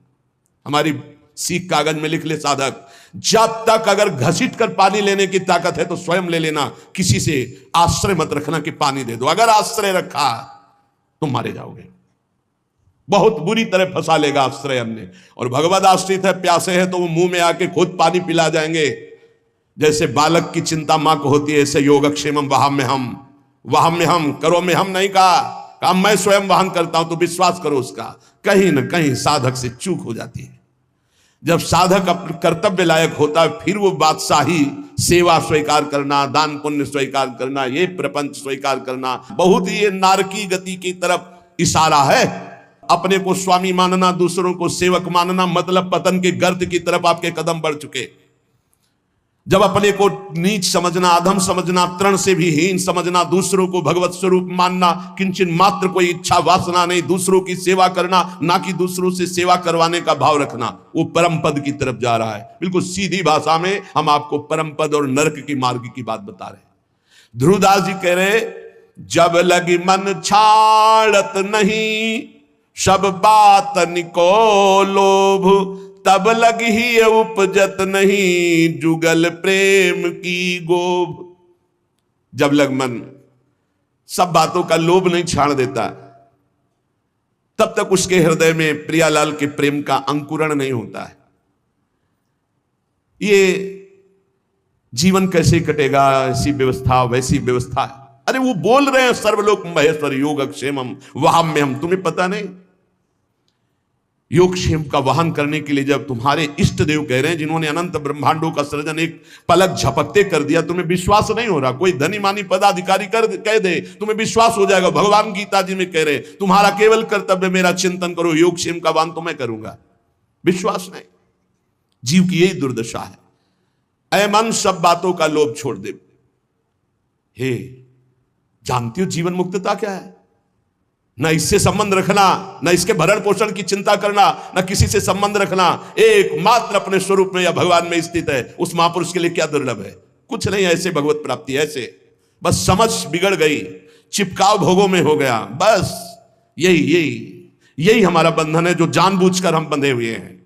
S1: हमारी सीख कागज में लिख ले साधक, जब तक अगर घसीट कर पानी लेने की ताकत है तो स्वयं ले लेना, किसी से आश्रय मत रखना कि पानी दे दो। अगर आश्रय रखा तो मारे जाओगे, बहुत बुरी तरह फंसा लेगा आश्रय अन्य। और भगवद आश्रित है, प्यासे है तो वो मुंह में आके खुद पानी पिला जाएंगे। जैसे बालक की चिंता मां को होती है, ऐसे योगक्षेमम वहां में हम करो में हम नहीं कहा, मैं स्वयं वहन करता हूं। तो विश्वास करो उसका कहीं ना कहीं साधक से चूक हो जाती है। जब साधक अपने कर्तव्य लायक होता है, फिर वो बादशाही, सेवा स्वीकार करना, दान पुण्य स्वीकार करना, ये प्रपंच स्वीकार करना, बहुत ही ये नारकी गति की तरफ इशारा है। अपने को स्वामी मानना, दूसरों को सेवक मानना, मतलब पतन के गर्त की तरफ आपके कदम बढ़ चुके। जब अपने को नीच समझना, अधम समझना, तृण से भी हीन समझना, दूसरों को भगवत स्वरूप मानना, किंचन मात्र कोई इच्छा वासना नहीं, दूसरों की सेवा करना, ना कि दूसरों से सेवा करवाने का भाव रखना, वो परम पद की तरफ जा रहा है। बिल्कुल सीधी भाषा में हम आपको परम पद और नरक की मार्ग की बात बता रहे। ध्रुवदास जी कह रहे, जब लगी मन छाड़त नहीं, सब बात निको लोभ, तब लगी ही उपजत नहीं, जुगल प्रेम की गोभ। जब लग मन सब बातों का लोभ नहीं छाड़ देता, तब तक उसके हृदय में प्रियालाल के प्रेम का अंकुरण नहीं होता है। ये जीवन कैसे कटेगा, ऐसी व्यवस्था वैसी व्यवस्था। अरे वो बोल रहे हैं सर्वलोक महेश्वर योगक्षेमम वहां में हम, तुम्हें पता नहीं। योगक्षेम का वाहन करने के लिए जब तुम्हारे इष्ट देव कह रहे हैं, जिन्होंने अनंत ब्रह्मांडों का सृजन एक पलक झपकते कर दिया, तुम्हें विश्वास नहीं हो रहा। कोई धनी मानी पदाधिकारी कह दे, तुम्हें विश्वास हो जाएगा। भगवान गीता जी में कह रहे, तुम्हारा केवल कर्तव्य मेरा चिंतन करो, योगक्षेम का वाहन तो मैं करूंगा। विश्वास नहीं, जीव की यही दुर्दशा है। ऐ मन सब बातों का लोभ छोड़ दे। हे, जानती हो जीवन मुक्तता क्या है? ना इससे संबंध रखना, ना इसके भरण पोषण की चिंता करना, ना किसी से संबंध रखना, एकमात्र अपने स्वरूप में या भगवान में स्थित है। उस महापुरुष के लिए क्या दुर्लभ है? कुछ नहीं। ऐसे भगवत प्राप्ति, ऐसे बस समझ बिगड़ गई, चिपकाव भोगों में हो गया। बस यही हमारा बंधन है, जो जानबूझकर हम बंधे हुए हैं।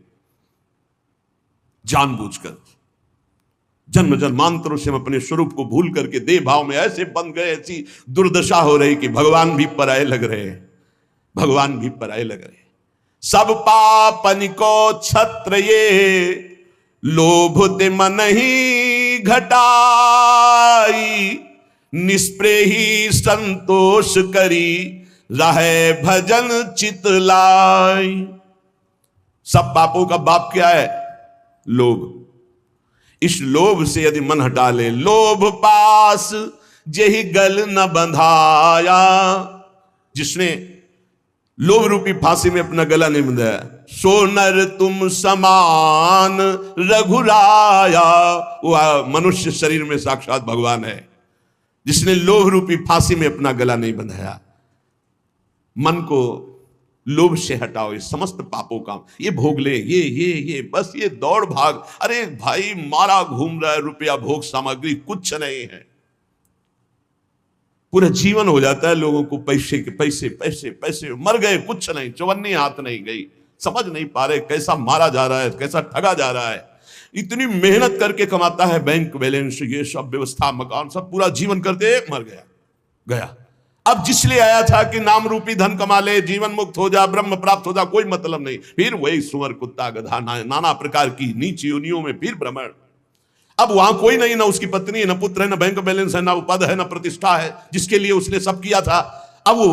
S1: जानबूझकर जन्म जन्मांतरों से हम अपने स्वरूप को भूल करके देह भाव में ऐसे बंध गए, ऐसी दुर्दशा हो रही कि भगवान भी पराये लग रहे हैं, भगवान भी पराये लग रहे हैं। सब पापन को छत्र ये, लोभ ते मन ही घटाई, निष्प्रेही संतोष करी, रहे भजन चित लाई। सब पापों का बाप क्या है? लोभ। इस लोभ से यदि मन हटा ले, लोभ पास जेहि गल न बंधाया। जिसने लोभ रूपी फांसी में अपना गला नहीं बंधाया, सो नर तुम समान रघुराया। वह मनुष्य शरीर में साक्षात भगवान है, जिसने लोभ रूपी फांसी में अपना गला नहीं बंधाया। मन को लोभ से हटाओ, ये समस्त पापों का, ये भोग ले, ये बस ये दौड़ भाग। अरे भाई, मारा घूम रहा है रुपया, भोग सामग्री कुछ नहीं है। पूरा जीवन हो जाता है लोगों को पैसे के पैसे पैसे पैसे, मर गए कुछ नहीं, चवन्नी हाथ नहीं गई। समझ नहीं पा रहे कैसा मारा जा रहा है, कैसा ठगा जा रहा है। इतनी मेहनत करके कमाता है, बैंक बैलेंस, ये सब व्यवस्था, मकान, सब पूरा जीवन करते मर गया। गया। अब जिसलिए आया था कि नाम रूपी धन कमा ले, जीवन मुक्त हो जा, ब्रह्म प्राप्त हो जा, कोई मतलब नहीं। फिर वही सुअर, कुत्ता, गधा, नाना प्रकार की नीच योनियों में फिर भ्रमण। अब वहां कोई नहीं, ना उसकी पत्नी है, ना पुत्र है, ना बैंक बैलेंस है, ना पद है, ना प्रतिष्ठा है जिसके लिए उसने सब किया था। अब वो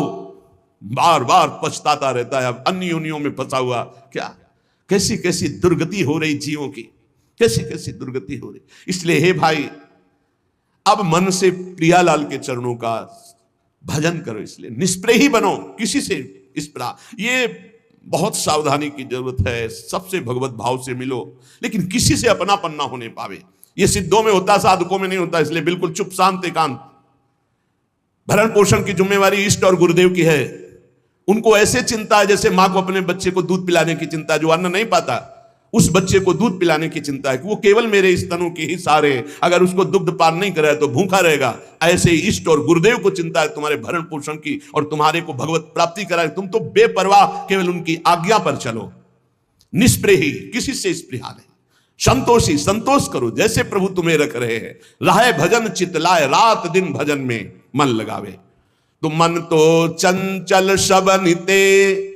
S1: बार बार पछताता रहता है, अब अन्य योनियों में फंसा हुआ। क्या कैसी कैसी दुर्गति हो रही जीवों की, कैसी कैसी दुर्गति हो रही। इसलिए हे भाई, अब मन से प्रियालाल के चरणों का भजन करो। इसलिए निष्प्रेही बनो किसी से। इस प्रकार ये बहुत सावधानी की जरूरत है। सबसे भगवत भाव से मिलो, लेकिन किसी से अपनापन ना होने पावे। ये सिद्धों में होता, साधकों में नहीं होता। इसलिए बिल्कुल चुप शांत एकांत। भरण पोषण की जिम्मेवारी इष्ट और गुरुदेव की है। उनको ऐसे चिंता है जैसे मां को अपने बच्चे को दूध पिलाने की चिंता है। जो अन्न नहीं पाता उस बच्चे को दूध पिलाने की चिंता है कि वो केवल मेरे स्तनों के ही सहारे, अगर उसको दुग्ध पान नहीं कराए तो भूखा रहेगा। ऐसे ही इष्ट और गुरुदेव को चिंता है तुम्हारे भरण पोषण की और तुम्हारे को भगवत प्राप्ति कराए। तुम तो बेपरवाह केवल उनकी आज्ञा पर चलो। निष्प्रेही, किसी से स्पृहा नहीं। संतोषी, संतोष करो जैसे प्रभु तुम्हें रख रहे हैं। राहे भजन चितलाए, रात दिन भजन में मन लगावे। तो मन तो चंचल सबनिते,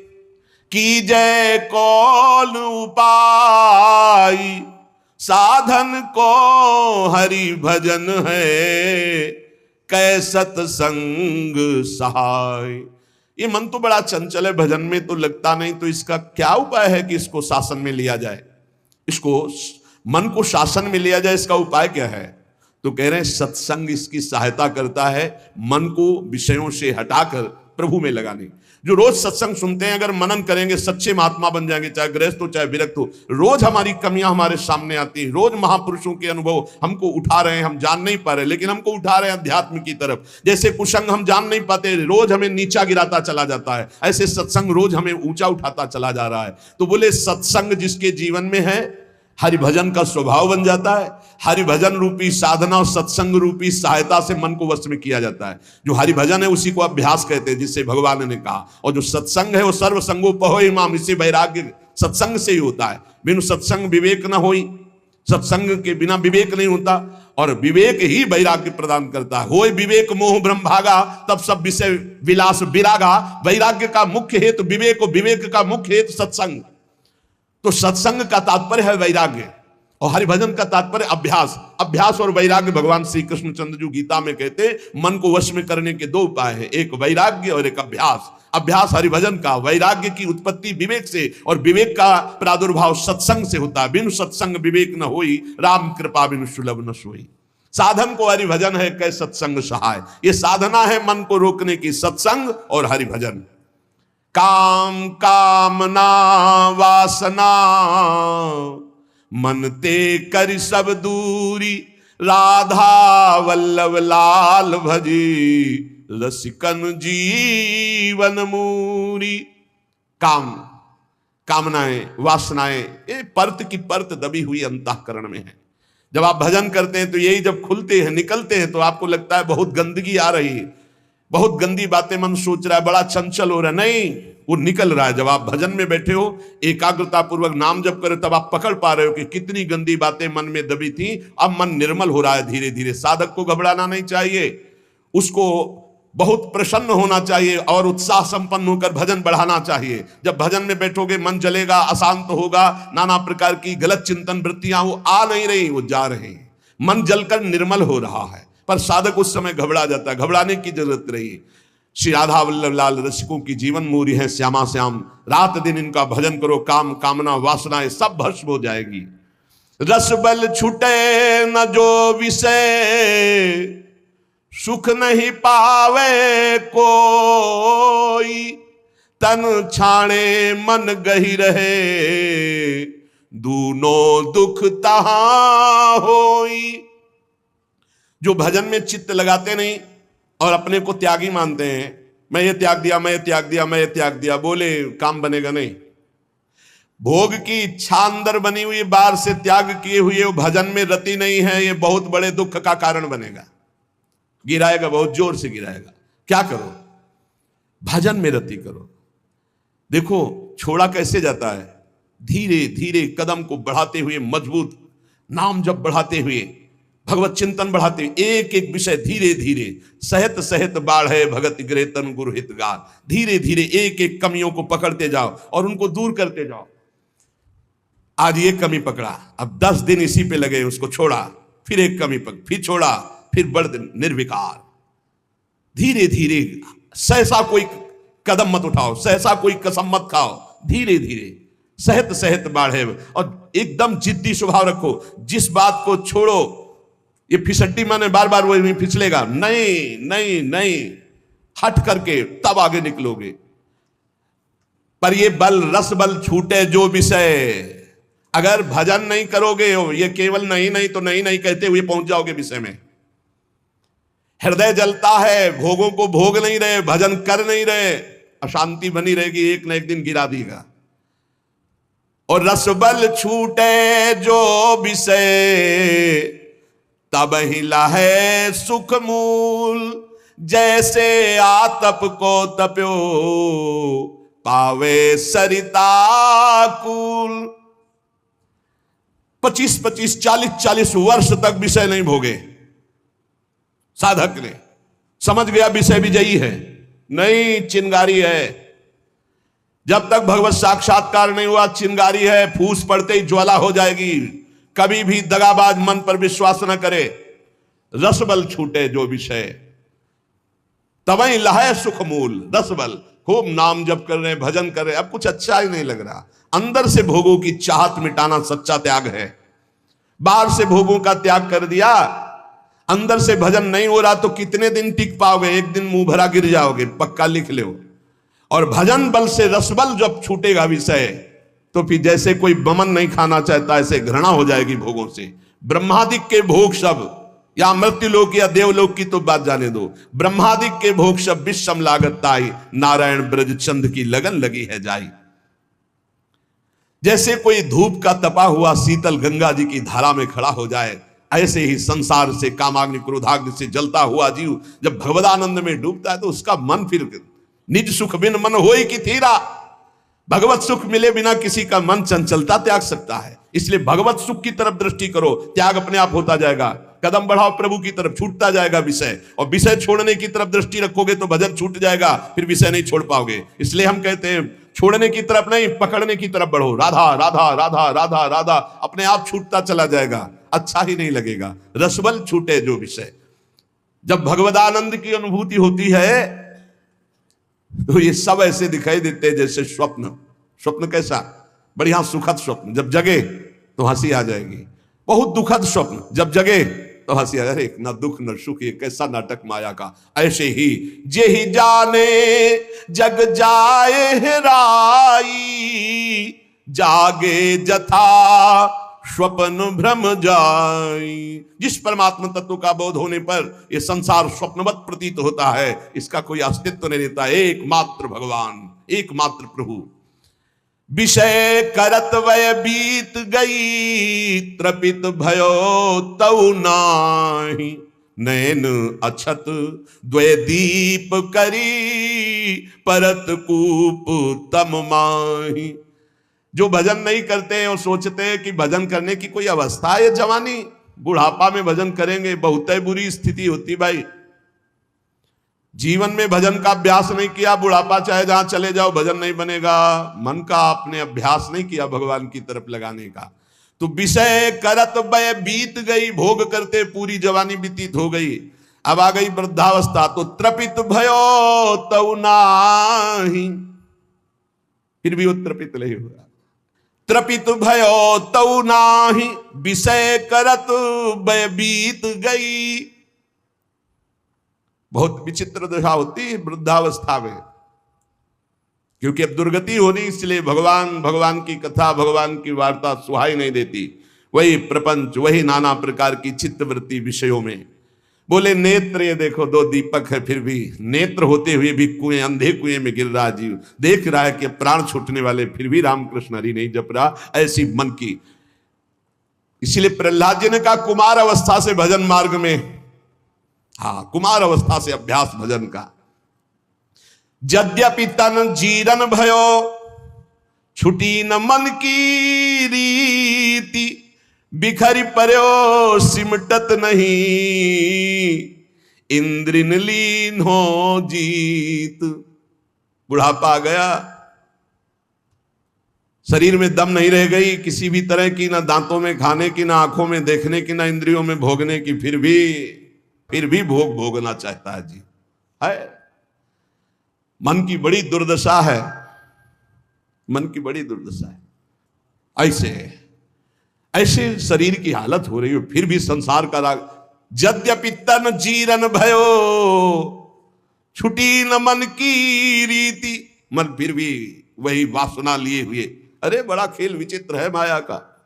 S1: की जय कौन उपाय। साधन को हरि भजन है, कै सत्संग सहाय। ये मन तो बड़ा चंचल है, भजन में तो लगता नहीं। तो इसका क्या उपाय है कि इसको शासन में लिया जाए? इसको मन को शासन में लिया जाए, इसका उपाय क्या है? तो कह रहे हैं सत्संग इसकी सहायता करता है मन को विषयों से हटाकर प्रभु में लगाने। जो रोज सत्संग सुनते हैं, अगर मनन करेंगे, सच्चे महात्मा बन जाएंगे, चाहे गृहस्थ हो चाहे विरक्त हो। रोज हमारी कमियां हमारे सामने आती हैं, रोज महापुरुषों के अनुभव हमको उठा रहे हैं। हम जान नहीं पा रहे, लेकिन हमको उठा रहे हैं अध्यात्म की तरफ। जैसे कुसंग हम जान नहीं पाते, रोज हमें नीचा गिराता चला जाता है, ऐसे सत्संग रोज हमें ऊंचा उठाता चला जा रहा है। तो बोले सत्संग जिसके जीवन में है, हरिभजन का स्वभाव बन जाता है। हरिभजन रूपी साधना और सत्संग रूपी सहायता से मन को वश में किया जाता है। जो हरिभजन है उसी को अभ्यास कहते हैं, जिससे भगवान ने कहा। और जो सत्संग है वो सर्व संगोपहो इमाम, इससे वैराग्य सत्संग से ही होता है। बिनु सत्संग विवेक न होई, सत्संग के बिना विवेक नहीं होता। और विवेक ही वैराग्य प्रदान करता है। होय विवेक मोह ब्रह्म भागा, तब सब विषय विलास विरागा। वैराग्य का मुख्य हेतु विवेक, विवेक का मुख्य हेतु सत्संग। तो सत्संग का तात्पर्य है वैराग्य और हरिभजन का तात्पर्य अभ्यास। अभ्यास और वैराग्य भगवान श्री कृष्णचंद्र जी गीता में कहते हैं मन को वश में करने के दो उपाय हैं, एक वैराग्य और एक अभ्यास। अभ्यास हरिभजन का, वैराग्य की उत्पत्ति विवेक से और विवेक का प्रादुर्भाव सत्संग से होता है। बिनु सत्संग विवेक न होई, राम कृपा बिनु सुलभ न सोई। साधन को हरिभजन है, कै सत्संग सहाय। ये साधना है मन को रोकने की, सत्संग और हरिभजन। काम कामना वासना मन ते कर सब दूरी। राधा वल्लभ लाल भजी, रसिकन जीवन मूरी। काम, कामनाएं, वासनाएं, ये परत की परत दबी हुई अंतःकरण में है। जब आप भजन करते हैं तो यही जब खुलते हैं, निकलते हैं, तो आपको लगता है बहुत गंदगी आ रही है, बहुत गंदी बातें मन सोच रहा है, बड़ा चंचल हो रहा है। नहीं, वो निकल रहा है। जब आप भजन में बैठे हो, एकाग्रता पूर्वक नाम जप करो, तब आप पकड़ पा रहे हो कि कितनी गंदी बातें मन में दबी थी, अब मन निर्मल हो रहा है धीरे धीरे। साधक को घबराना नहीं चाहिए, उसको बहुत प्रसन्न होना चाहिए और उत्साह संपन्न होकर भजन बढ़ाना चाहिए। जब भजन में बैठोगे मन जलेगा, अशांत होगा, नाना प्रकार की गलत चिंतन वृत्तियां वो आ नहीं रही, वो जा रहे हैं। मन जलकर निर्मल हो रहा है, पर साधक उस समय घबरा जाता है। घबराने की जरूरत नहीं। श्री राधा वल्लभ लाल रसिकों की जीवन मूरी है श्यामा श्याम। रात दिन इनका भजन करो, काम कामना वासनाएं सब भस्म हो जाएगी। रस बल छूटे न जो विषय, सुख नहीं पावे कोई। तन छाणे मन गही रहे, दूनो दुख तहां होई। जो भजन में चित्त लगाते नहीं और अपने को त्यागी मानते हैं, मैं ये त्याग दिया, मैं ये त्याग दिया, मैं ये त्याग दिया, बोले काम बनेगा नहीं। भोग की इच्छा अंदर बनी हुई बार से त्याग किए हुए वो भजन में रति नहीं है, ये बहुत बड़े दुख का कारण बनेगा। गिराएगा, बहुत जोर से गिराएगा। क्या करो? भजन में रति करो। देखो छोड़ा कैसे जाता है, धीरे धीरे कदम को बढ़ाते हुए, मजबूत नाम जब बढ़ाते हुए भगवत चिंतन बढ़ाते हुए एक एक विषय धीरे धीरे सहत सहत बाढ़े भगत गिरे तन गुरु हितगार, धीरे धीरे एक एक कमियों को पकड़ते जाओ और उनको दूर करते जाओ। आज ये कमी पकड़ा, अब 10 दिन इसी पे लगे, उसको छोड़ा, फिर एक कमी फिर छोड़ा, फिर बढ़ निर्विकार। धीरे धीरे सहसा कोई कदम मत उठाओ, सहसा कोई कसम मत खाओ, धीरे धीरे सहत सहत बाढ़े। और एकदम जिद्दी स्वभाव रखो, जिस बात को छोड़ो, ये फिसड्डी माने बार बार वो फिसलेगा, नहीं नहीं नहीं, हट करके तब आगे निकलोगे। पर ये बल रस बल छूटे जो विषय, अगर भजन नहीं करोगे, ये केवल नहीं नहीं तो नहीं नहीं कहते हुए पहुंच जाओगे विषय में। हृदय जलता है, भोगों को भोग नहीं रहे, भजन कर नहीं रहे, अशांति बनी रहेगी, एक न एक दिन गिरा देगा। और रस बल छूटे जो विषय, तब ही लाहे सुख मूल, जैसे आतप को तप्यो पावे सरिता कूल। 25-25, 40-40 वर्ष तक विषय नहीं भोगे साधक ने, समझ गया विषय विजयी है, नहीं चिंगारी है। जब तक भगवत साक्षात्कार नहीं हुआ चिंगारी है, फूस पड़ते ही ज्वाला हो जाएगी। कभी भी दगाबाज मन पर विश्वास न करे। रस बल छूटे जो विषय, तवई लहे सुख मूल। रस बल, खूब नाम जप कर रहे, भजन कर रहे, अब कुछ अच्छा ही नहीं लग रहा। अंदर से भोगों की चाहत मिटाना सच्चा त्याग है। बाहर से भोगों का त्याग कर दिया, अंदर से भजन नहीं हो रहा तो कितने दिन टिक पाओगे? एक दिन मुंह भरा गिर जाओगे, पक्का लिख लो। और भजन बल से रसबल जब छूटेगा विषय, तो फिर जैसे कोई बमन नहीं खाना चाहता, ऐसे घृणा हो जाएगी भोगों से। ब्रह्मादिक के भोग सब, या मृत्युलोक या देवलोक की तो बात जाने दो, ब्रह्मादिक के भोग सब विषम लागत ताई, नारायण ब्रज चंद की लगन लगी है जाई। जैसे कोई धूप का तपा हुआ शीतल गंगा जी की धारा में खड़ा हो जाए, ऐसे ही संसार से कामाग्नि क्रोधाग्नि से जलता हुआ जीव जब भगवदानंद में डूबता है तो उसका मन फिर निज सुख बिन मन होई की थीरा। भगवत सुख मिले बिना किसी का मन चंचलता त्याग सकता है। इसलिए भगवत सुख की तरफ दृष्टि करो, त्याग अपने आप होता जाएगा। कदम बढ़ाओ प्रभु की तरफ, छूटता जाएगा विषय। और विषय छोड़ने की तरफ दृष्टि रखोगे तो भजन छूट जाएगा, फिर विषय नहीं छोड़ पाओगे। इसलिए हम कहते हैं छोड़ने की तरफ नहीं, पकड़ने की तरफ बढ़ो। राधा राधा राधा राधा राधा, अपने आप छूटता चला जाएगा, अच्छा ही नहीं लगेगा। रसबल छूटे जो विषय। जब भगवदानंद की अनुभूति होती है तो ये सब ऐसे दिखाई देते हैं जैसे स्वप्न। स्वप्न कैसा? बढ़िया सुखद स्वप्न, जब जगे तो हंसी आ जाएगी। बहुत दुखद स्वप्न, जब जगे तो हंसी आ जाए। अरे न दुख न सुख, ये कैसा नाटक माया का। ऐसे ही जे ही जाने जग जाए हेराई, जागे जथा स्वप्न भ्रम जाई। जिस परमात्मा तत्व का बोध होने पर यह संसार स्वप्नवत प्रतीत होता है, इसका कोई अस्तित्व नहीं रहता। एकमात्र भगवान, एकमात्र प्रभु। विषय करत वय बीत गई, त्रपित भयो तऊ नाही, नैन अछत द्वय दीप करी, परत कूप तम माही। जो भजन नहीं करते हैं और सोचते हैं कि भजन करने की कोई अवस्था है, जवानी बुढ़ापा में भजन करेंगे, बहुत ही बुरी स्थिति होती भाई। जीवन में भजन का अभ्यास नहीं किया, बुढ़ापा चाहे जहां चले जाओ भजन नहीं बनेगा। मन का आपने अभ्यास नहीं किया भगवान की तरफ लगाने का, तो विषय करत वय बीत गई। भोग करते पूरी जवानी व्यतीत हो गई, अब आ गई वृद्धावस्था, तो त्रपित भयो तऊ नाही, फिर भी वो त्रपित नहीं हुआ। त्रपित भयो तऊ नाही, विषय करत वय बीत गई। बहुत विचित्र दशा होती है वृद्धावस्था में, क्योंकि अब दुर्गति होनी, इसलिए भगवान की कथा, भगवान की वार्ता सुहाई नहीं देती। वही प्रपंच, वही नाना प्रकार की चित्तवृत्ति विषयों में। बोले नेत्र, ये देखो 2 दीपक है, फिर भी नेत्र होते हुए भी कुएं, अंधे कुएं में गिर रहा जीव, देख रहा है कि प्राण छूटने वाले, फिर भी रामकृष्ण हरि नहीं जप रहा। ऐसी मन की, इसलिए प्रहलाद जी ने कहा कुमार अवस्था से भजन मार्ग में, हाँ कुमार अवस्था से अभ्यास भजन का। यद्यपि तन जीरन भयो, छुटी न मन की रीति, बिखरी पर्यो सिमटत नहीं, इंद्रिन लीन हो जीत। बुढ़ापा आ गया, शरीर में दम नहीं रह गई किसी भी तरह की, ना दांतों में खाने की, ना आंखों में देखने की, ना इंद्रियों में भोगने की, फिर भी भोग भोगना चाहता है जी। है मन की बड़ी दुर्दशा है, मन की बड़ी दुर्दशा है। ऐसे शरीर की हालत हो रही हो, फिर भी संसार का राग। यद्यपि तन जीरन भयो, छुटी न मन की रीति। मन फिर भी वही वासना लिए हुए। अरे बड़ा खेल विचित्र है माया का।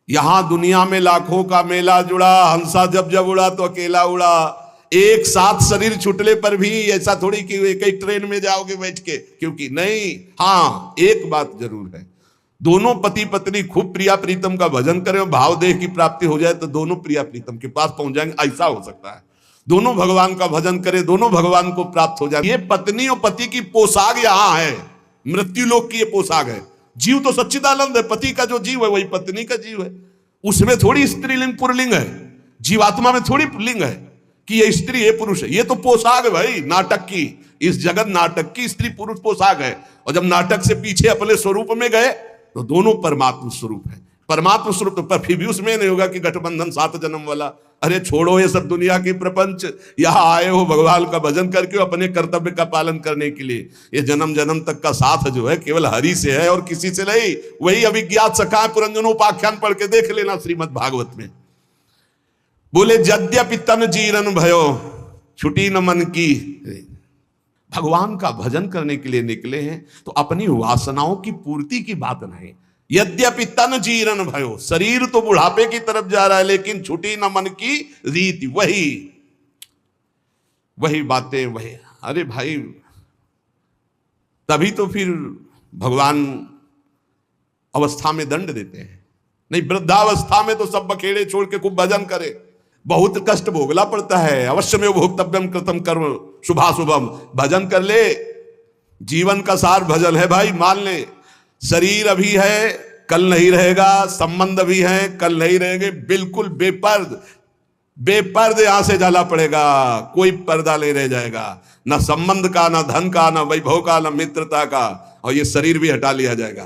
S1: यहां दुनिया में लाखों का मेला जुड़ा, हंसा जब जब उड़ा तो अकेला उड़ा। एक साथ शरीर छुटले पर भी ऐसा थोड़ी कि एक ही ट्रेन में जाओगे बैठ के, क्योंकि नहीं। हाँ, एक बात जरूर है, दोनों पति पत्नी खूब प्रिया प्रीतम का भजन करें और भाव देह की प्राप्ति हो जाए तो दोनों प्रिया प्रीतम के पास पहुंच जाएंगे, ऐसा हो सकता है। दोनों भगवान का भजन करें, दोनों भगवान को प्राप्त हो जाए। ये पत्नी और पति की पोशाक यहां है, मृत्यु लोक की ये पोशाक है। जीव तो सच्चिदानंद है, पति का जो जीव है वही पत्नी का जीव है। उसमें थोड़ी स्त्रीलिंग पुरलिंग है, जीवात्मा में थोड़ी लिंग है कि ये स्त्री ये पुरुष है। ये तो पोशाक है भाई, नाटक की। इस जगत नाटक की स्त्री पुरुष पोशाक है। और जब नाटक से पीछे अपने स्वरूप में गए तो दोनों परमात्मा स्वरूप है। परमात्मा स्वरूप तो पर फिर भी उसमें नहीं होगा कि गठबंधन 7 जन्म वाला। अरे छोड़ो ये सब दुनिया के प्रपंच, यहां आए हो भगवान का भजन करके अपने कर्तव्य का पालन करने के लिए। ये जन्म जन्म तक का साथ जो है केवल हरि से है और किसी से नहीं। वही अभिज्ञात सखा पुरंजनोपाख्यान पढ़ के देख लेना श्रीमद् भागवत में। बोले यद्यपि तन जीरन भयो, छुटी न मन की। भगवान का भजन करने के लिए निकले हैं तो अपनी वासनाओं की पूर्ति की बात नहीं। यद्यपि तन जीरन भयो, शरीर तो बुढ़ापे की तरफ जा रहा है लेकिन छुटी न मन की रीति। वही बातें वही। अरे भाई, तभी तो फिर भगवान अवस्था में दंड देते हैं। नहीं, वृद्धावस्था में तो सब बखेड़े छोड़ के खूब भजन करे। बहुत कष्ट भोगना पड़ता है। अवश्य में भोक्तव्यम कृतम कर्म शुभाशुभम। भजन कर ले, जीवन का सार भजन है भाई। मान ले, शरीर अभी है कल नहीं रहेगा, संबंध भी है कल नहीं रहेंगे। बिल्कुल बेपर्द यहां से जाना पड़ेगा। कोई पर्दा नहीं रह जाएगा, ना संबंध का, ना धन का, ना वैभव का, ना मित्रता का। और ये शरीर भी हटा लिया जाएगा।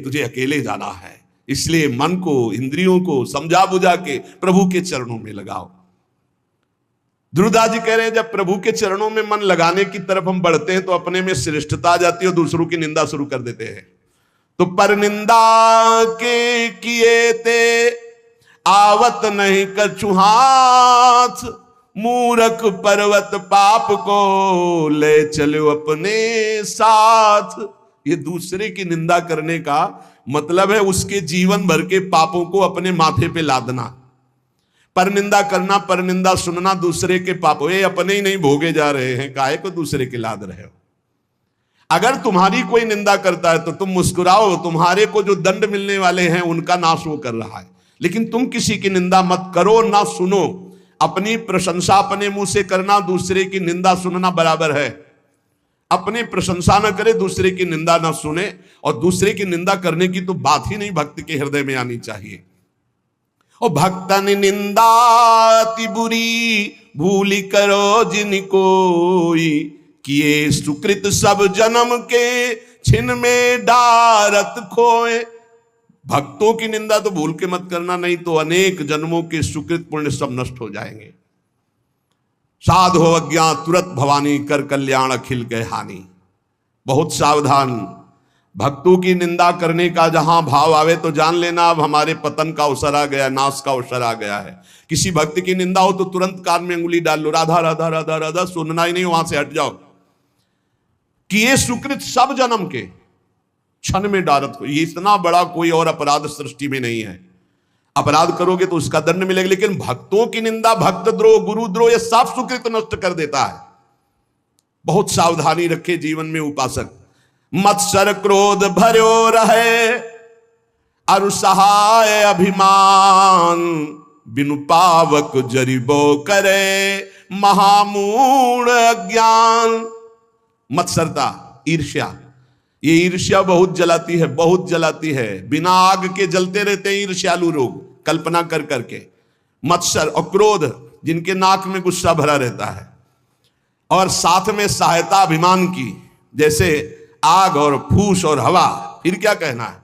S1: तुझे अकेले जाना है। इसलिए मन को, इंद्रियों को समझा बुझा के प्रभु के चरणों में लगाओ। ध्रुवदास जी कह रहे हैं जब प्रभु के चरणों में मन लगाने की तरफ हम बढ़ते हैं तो अपने में श्रेष्ठता आ जाती है और दूसरों की निंदा शुरू कर देते हैं। तो पर निंदा के किए ते आवत नहीं कछु हाथ, मूरख पर्वत पाप को ले चलो अपने साथ। ये दूसरे की निंदा करने का मतलब है उसके जीवन भर के पापों को अपने माथे पे लादना। पर निंदा करना, पर निंदा सुनना दूसरे के पापों, ये अपने ही नहीं भोगे जा रहे हैं, काहे को दूसरे के लाद रहे हो। अगर तुम्हारी कोई निंदा करता है तो तुम मुस्कुराओ, तुम्हारे को जो दंड मिलने वाले हैं उनका नाश वो कर रहा है। लेकिन तुम किसी की निंदा मत करो, ना सुनो। अपनी प्रशंसा अपने मुंह से करना, दूसरे की निंदा सुनना बराबर है। अपनी प्रशंसा न करे, दूसरे की निंदा न सुने। और दूसरे की निंदा करने की तो बात ही नहीं भक्त के हृदय में आनी चाहिए। और भक्तन निंदा अति बुरी, भूली करो जिन कोई, किए सुकृत सब जन्म के छिन में डारत खोए। भक्तों की निंदा तो भूल के मत करना, नहीं तो अनेक जन्मों के सुकृत पुण्य सब नष्ट हो जाएंगे। साध हो अज्ञान तुरंत भवानी, कर कल्याण अखिल के हानि। बहुत सावधान। भक्तों की निंदा करने का जहां भाव आवे तो जान लेना अब हमारे पतन का अवसर आ गया, नाश का अवसर आ गया है। किसी भक्त की निंदा हो तो तुरंत कान में अंगुली डाल लो, राधा राधा राधा राधा, सुनना ही नहीं, वहां से हट जाओ। किए सुकृत सब जन्म के क्षण में डारत को। ये इतना बड़ा कोई और अपराध सृष्टि में नहीं है। अपराध करोगे तो उसका दंड मिलेगा, लेकिन भक्तों की निंदा, भक्त द्रोह, गुरु द्रोह, ये साफ सुकृत नष्ट कर देता है। बहुत सावधानी रखे जीवन में उपासक। मत्सर क्रोध भर्यो रहे, अरु सहाय अभिमान, बिनु पावक जरिबो करे, महामूढ़ अज्ञान। मत्सरता, ईर्ष्या, ये ईर्ष्या बहुत जलाती है, बहुत जलाती है। बिना आग के जलते रहते हैं ईर्ष्यालु लोग। कल्पना कर करके। मत्सर और क्रोध, जिनके नाक में गुस्सा भरा रहता है, और साथ में सहायता अभिमान की, जैसे आग और फूस और हवा, फिर क्या कहना है।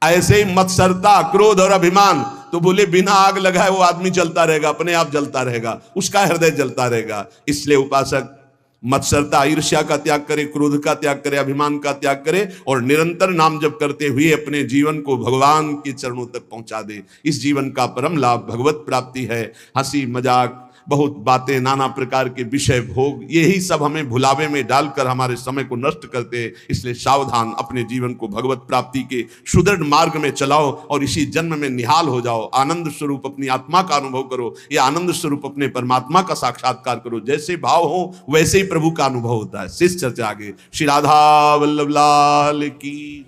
S1: ऐसे ही मत्सरता, क्रोध और अभिमान, तो बोले बिना आग लगाए वो आदमी चलता रहेगा, अपने आप जलता रहेगा, उसका हृदय जलता रहेगा। इसलिए उपासक मत्सरता, ईर्ष्या का त्याग करे, क्रोध का त्याग करे, अभिमान का त्याग करे, और निरंतर नाम जप करते हुए अपने जीवन को भगवान के चरणों तक पहुंचा दे। इस जीवन का परम लाभ भगवत प्राप्ति है। हंसी मजाक, बहुत बातें, नाना प्रकार के विषय भोग, यही सब हमें भुलावे में डालकर हमारे समय को नष्ट करते हैं। इसलिए सावधान, अपने जीवन को भगवत प्राप्ति के सुदृढ़ मार्ग में चलाओ और इसी जन्म में निहाल हो जाओ। आनंद स्वरूप अपनी आत्मा का अनुभव करो, या आनंद स्वरूप अपने परमात्मा का साक्षात्कार करो। जैसे भाव हो वैसे ही प्रभु का अनुभव होता है। शिष्य चर्चा आगे। श्री राधा वल्लभ लाल की।